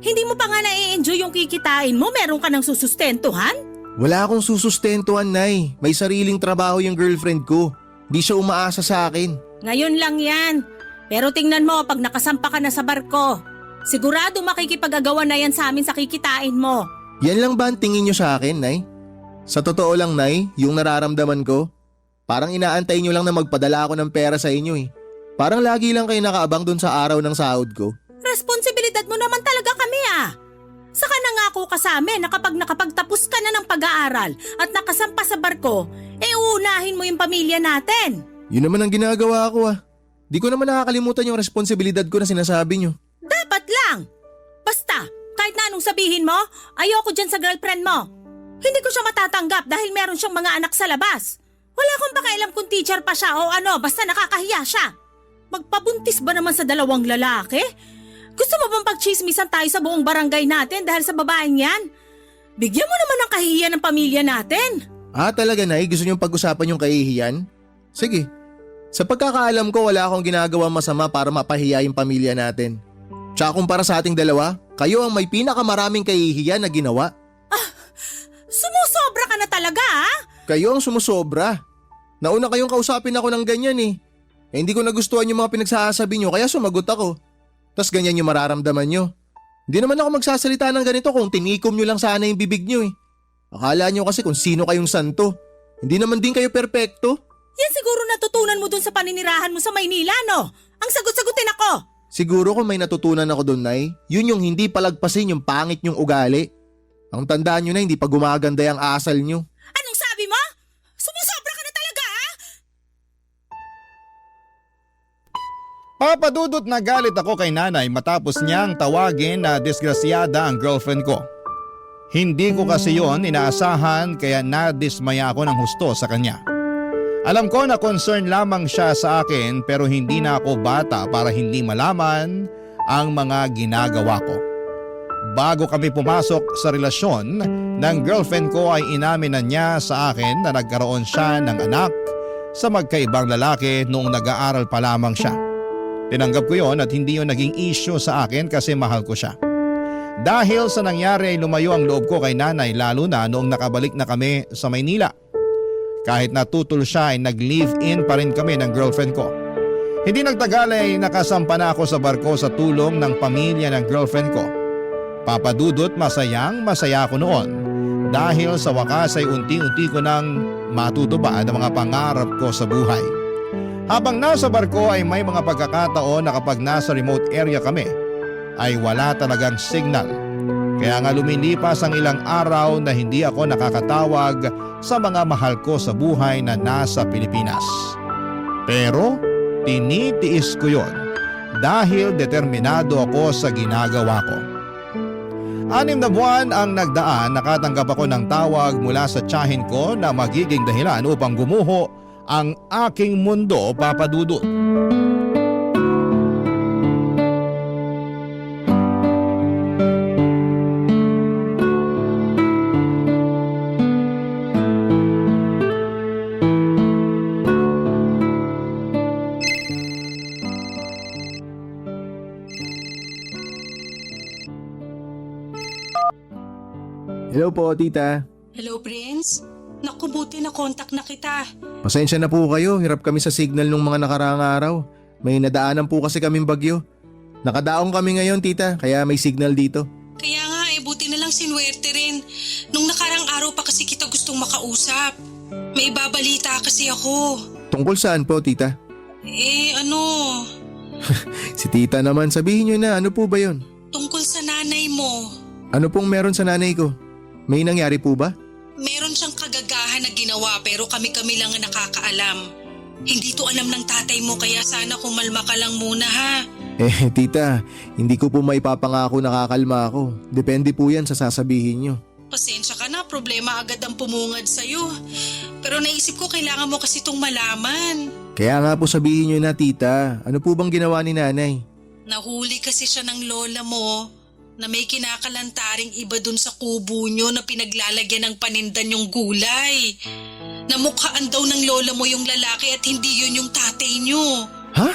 Hindi mo pa nga na-enjoy yung kikitain mo, meron ka ng susustentuhan? Wala akong susustentuhan, Nay. May sariling trabaho yung girlfriend ko. Di siya umaasa sa akin. Ngayon lang yan. Pero tingnan mo pag nakasampa ka na sa barko. Sigurado makikipag-agawan na yan sa amin sa kikitain mo. Yan lang ba ang tingin niyo sa akin, Nay? Sa totoo lang, Nay, yung nararamdaman ko, parang inaantay niyo lang na magpadala ako ng pera sa inyo Parang lagi lang kayo nakaabang dun sa araw ng sahod ko. Responsibilidad mo naman talaga kami Saka nangako ka sa amin na kapag nakapagtapos ka na ng pag-aaral at nakasampa sa barko, uunahin mo yung pamilya natin. Yun naman ang ginagawa ko Di ko naman nakakalimutan yung responsibilidad ko na sinasabi niyo. Dapat lang. Basta, kahit na anong sabihin mo, ayoko dyan sa girlfriend mo. Hindi ko siya matatanggap dahil meron siyang mga anak sa labas. Wala akong pakialam kung teacher pa siya o basta nakakahiya siya. Magpabuntis ba naman sa 2 lalaki? Gusto mo bang pagchismisan tayo sa buong barangay natin dahil sa babaeng yan? Bigyan mo naman ng kahihiyan ng pamilya natin. Talaga, Nay? Gusto niyong pag-usapan yung kahihiyan? Sige. Sa pagkakaalam ko, wala akong ginagawa masama para mapahiya yung pamilya natin. Tsaka kumpara sa ating dalawa, kayo ang may pinakamaraming kahihiyan na ginawa. Sumusobra ka na talaga Kayo ang sumusobra. Nauna kayong kausapin ako ng ganyan Hindi ko nagustuhan yung mga pinagsasabi niyo kaya sumagot ako. Tas ganyan yung mararamdaman nyo. Hindi naman ako magsasalita ng ganito kung tinikom nyo lang sana yung bibig nyo eh. Akala nyo kasi kung sino kayong santo. Hindi naman din kayo perpekto. Yan siguro natutunan mo dun sa paninirahan mo sa Maynila, no? Ang sagot-sagutin ako! Siguro kung may natutunan ako doon, Nay, yun yung hindi palagpasin yung pangit nyong ugali. Ang tandaan nyo na hindi pa gumaganda yung asal nyo. Anong sabi mo? Sumusobra ka na talaga, ha? Papadudot na galit ako kay nanay matapos niyang tawagin na disgrasyada ang girlfriend ko. Hindi ko kasi yon inaasahan kaya nadismaya ako ng husto sa kanya. Alam ko na concern lamang siya sa akin pero hindi na ako bata para hindi malaman ang mga ginagawa ko. Bago kami pumasok sa relasyon ng girlfriend ko ay inamin na niya sa akin na nagkaroon siya ng anak sa magkaibang lalaki noong nag-aaral pa lamang siya. Tinanggap ko yon at hindi yon naging issue sa akin kasi mahal ko siya. Dahil sa nangyari ay lumayo ang loob ko kay nanay lalo na noong nakabalik na kami sa Maynila. Kahit natutol siya ay nag-live-in pa rin kami ng girlfriend ko. Hindi nagtagal ay nakasampa na ako sa barko sa tulong ng pamilya ng girlfriend ko. Papadudot masayang masaya ako noon dahil sa wakas ay unti-unti ko nang matutupad ang mga pangarap ko sa buhay. Habang nasa barko ay may mga pagkakataon na kapag nasa remote area kami ay wala talagang signal. Kaya nga lumilipas ang ilang araw na hindi ako nakakatawag sa mga mahal ko sa buhay na nasa Pilipinas. Pero tinitiis ko yon dahil determinado ako sa ginagawa ko. 6 na buwan ang nagdaan, nakatanggap ako ng tawag mula sa tiyahin ko na magiging dahilan upang gumuho ang aking mundo, papadudot. Hello po, tita. Hello, Prince. Naku, buti na kontak na kita. Pasensya na po kayo, hirap kami sa signal nung mga nakaraang araw. May nadaanan po kasi kaming bagyo. Nakadaong kami ngayon, tita, kaya may signal dito. Kaya nga buti na lang sinwerte rin. Nung nakarang araw pa kasi kita gustong makausap. May ibabalita kasi ako. Tungkol saan po, tita? Si tita naman, sabihin nyo na, ano po ba yon? Tungkol sa nanay mo. Ano pong meron sa nanay ko? May nangyari po ba? Meron siyang kagagahan na ginawa pero kami-kami lang ang nakakaalam. Hindi to alam ng tatay mo kaya sana kumalma ka lang muna, ha? Tita, hindi ko po maipapangako nakakalma ako. Depende po yan sa sasabihin nyo. Pasensya ka na, problema agad ang pumungad sa'yo. Pero naisip ko kailangan mo kasi itong malaman. Kaya nga po sabihin nyo na, tita. Ano po bang ginawa ni nanay? Nahuli kasi siya ng lola mo na may kinakalantaring iba dun sa kubo nyo na pinaglalagyan ng panindan yung gulay. Namukhaan daw ng lola mo yung lalaki at hindi yun yung tatay nyo. Ha?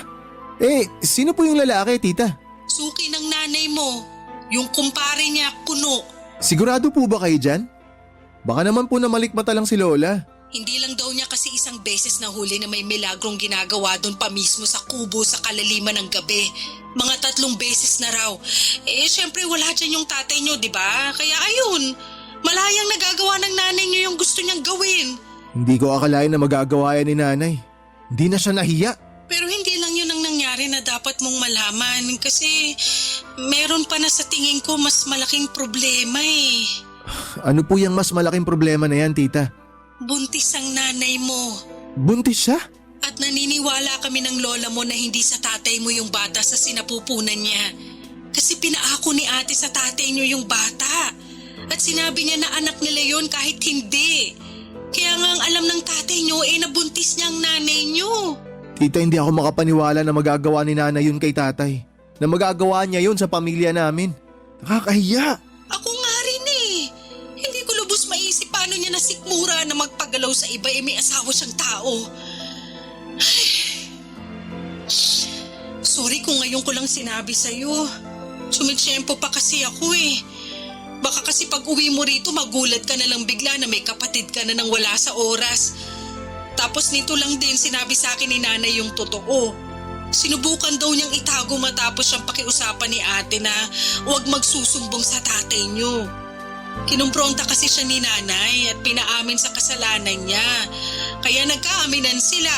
Sino po yung lalaki, tita? Suki ng nanay mo. Yung kumpare niya, Kuno. Sigurado po ba kayo dyan? Baka naman po na malikmata lang si lola. Hindi lang daw niya kasi isang beses na huli na may milagrong ginagawa doon pa mismo sa kubo sa kalaliman ng gabi. Mga 3 beses na raw. Syempre wala dyan yung tatay niyo, di ba? Kaya ayun, malayang nagagawa ng nanay niyo yung gusto niyang gawin. Hindi ko akalain na magagawa yan ni nanay. Hindi na siya nahiya. Pero hindi lang yun ang nangyari na dapat mong malaman kasi meron pa na sa tingin ko mas malaking problema eh. Ano po yung mas malaking problema na yan, tita? Buntis ang nanay mo. Buntis siya? At naniniwala kami ng lola mo na hindi sa tatay mo yung bata sa sinapupunan niya. Kasi pinaako ni ate sa tatay niyo yung bata. At sinabi niya na anak nila yon kahit hindi. Kaya nga ang alam ng tatay niyo nabuntis niya ang nanay niyo. Tita, hindi ako makapaniwala na magagawa ni nanay yun kay tatay. Na magagawa niya yun sa pamilya namin. Nakakahiya. Ako nga rin eh. Hindi ko lubos maisip paano niya nasikmura na magpagalaw sa iba may asawa siyang tao. Sorry kung ngayon ko lang sinabi sa'yo. Sumitsyempo pa kasi ako eh. Baka kasi pag uwi mo rito magulat ka na lang bigla na may kapatid ka na nang wala sa oras. Tapos nito lang din sinabi sa akin ni nanay yung totoo. Sinubukan daw niyang itago matapos siyang pakiusapan ni ate na huwag magsusumbong sa tatay niyo. Kinumpronta kasi siya ni nanay at pinaamin sa kasalanan niya. Kaya nagkaaminan sila.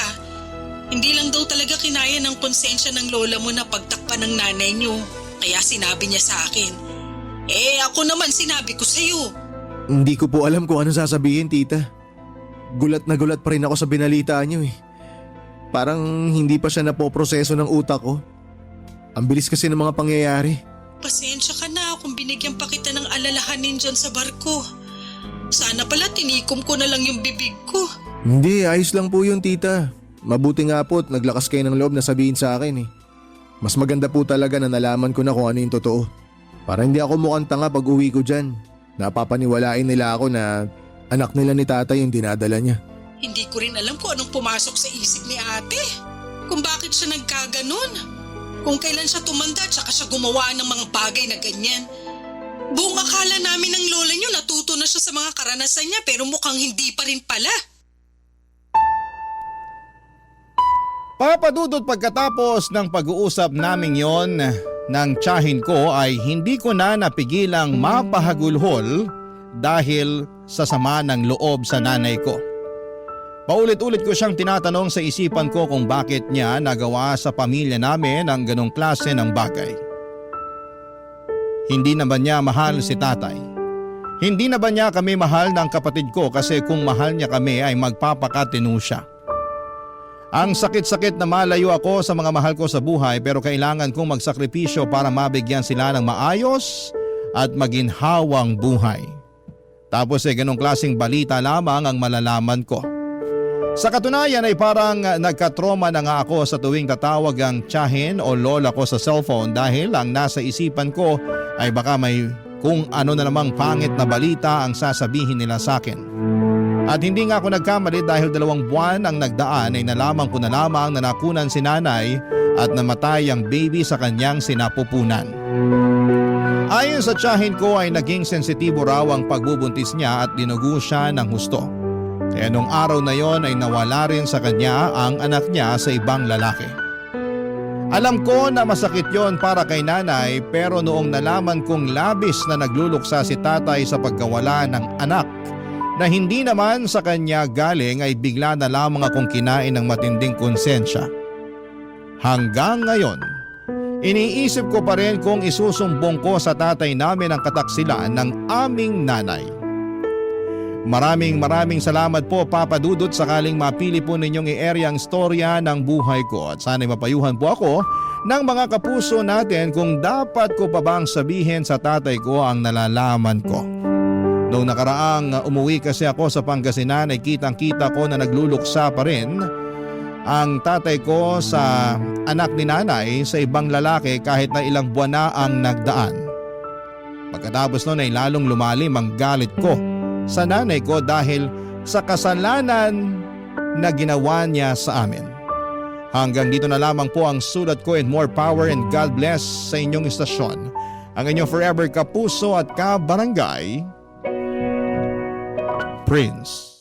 Hindi lang daw talaga kinaya ng konsensya ng lola mo na pagtakpan ng nanay niyo. Kaya sinabi niya sa akin. Ako naman sinabi ko sa'yo. Hindi ko po alam kung ano sasabihin, tita. Gulat na gulat pa rin ako sa binalita niyo eh. Parang hindi pa siya napoproseso ng utak ko. Ang bilis kasi ng mga pangyayari. Pasensya ka na kung binigyan pa kita ng alalahanin dyan sa barko. Sana pala tinikom ko na lang yung bibig ko. Hindi, ayos lang po yun, tita. Mabuti nga po at naglakas kayo ng loob na sabihin sa akin eh. Mas maganda po talaga na nalaman ko na kung ano yung totoo. Para hindi ako mukhang tanga pag uwi ko dyan. Napapaniwalain nila ako na anak nila ni tatay yung dinadala niya. Hindi ko rin alam kung anong pumasok sa isip ni ate. Kung bakit siya nagkaganon. Kung kailan siya tumanda at saka siya gumawa ng mga bagay na ganyan. Buong akala namin ng lola niyo natuto na siya sa mga karanasan niya pero mukhang hindi pa rin pala. Papadudot pagkatapos ng pag-uusap naming yon ng tiyahin ko ay hindi ko na napigilang mapahagulhol dahil sa sama ng loob sa nanay ko. Paulit-ulit ko siyang tinatanong sa isipan ko kung bakit niya nagawa sa pamilya namin ang ganong klase ng bagay. Hindi na ba niya mahal si tatay? Hindi na ba niya kami mahal ng kapatid ko kasi kung mahal niya kami ay magpapakatino siya? Ang sakit-sakit na malayo ako sa mga mahal ko sa buhay pero kailangan kong magsakripisyo para mabigyan sila ng maayos at maginhawang buhay. Tapos ganong klaseng balita lamang ang malalaman ko. Sa katunayan ay parang nagkatroma na nga ako sa tuwing tatawag ang tiyahin o lola ko sa cellphone dahil ang nasa isipan ko ay baka may kung ano na namang pangit na balita ang sasabihin nila sa akin. At hindi nga ako nagkamali dahil 2 buwan ang nagdaan ay nalaman ko na lamang na nakunan si nanay at namatay ang baby sa kanyang sinapupunan. Ayon sa tiyahin ko ay naging sensitibo raw ang pagbubuntis niya at dinugo siya ng husto. Kaya nung araw na yon ay nawala rin sa kanya ang anak niya sa ibang lalaki. Alam ko na masakit yon para kay nanay pero noong nalaman kong labis na nagluluksa si tatay sa pagkawala ng anak na hindi naman sa kanya galing ay bigla na lamang akong kinain ng matinding konsensya. Hanggang ngayon, iniisip ko pa rin kung isusumbong ko sa tatay namin ang kataksilan ng aming nanay. Maraming salamat po Papa Dudut sakaling mapili po ninyong i-area ang storya ng buhay ko at sana'y mapayuhan po ako ng mga kapuso natin kung dapat ko pa bang sabihin sa tatay ko ang nalalaman ko. Noong nakaraang umuwi kasi ako sa Pangasinan ay kitang-kita ko na nagluluksa pa rin ang tatay ko sa anak ni nanay sa ibang lalaki kahit na ilang buwan na ang nagdaan. Pagkatapos noon ay lalong lumalim ang galit ko sa nanay ko dahil sa kasalanan na ginawa niya sa amin. Hanggang dito na lamang po ang sulat ko and more power and God bless sa inyong istasyon. Ang inyong forever kapuso at kabarangay, Prince.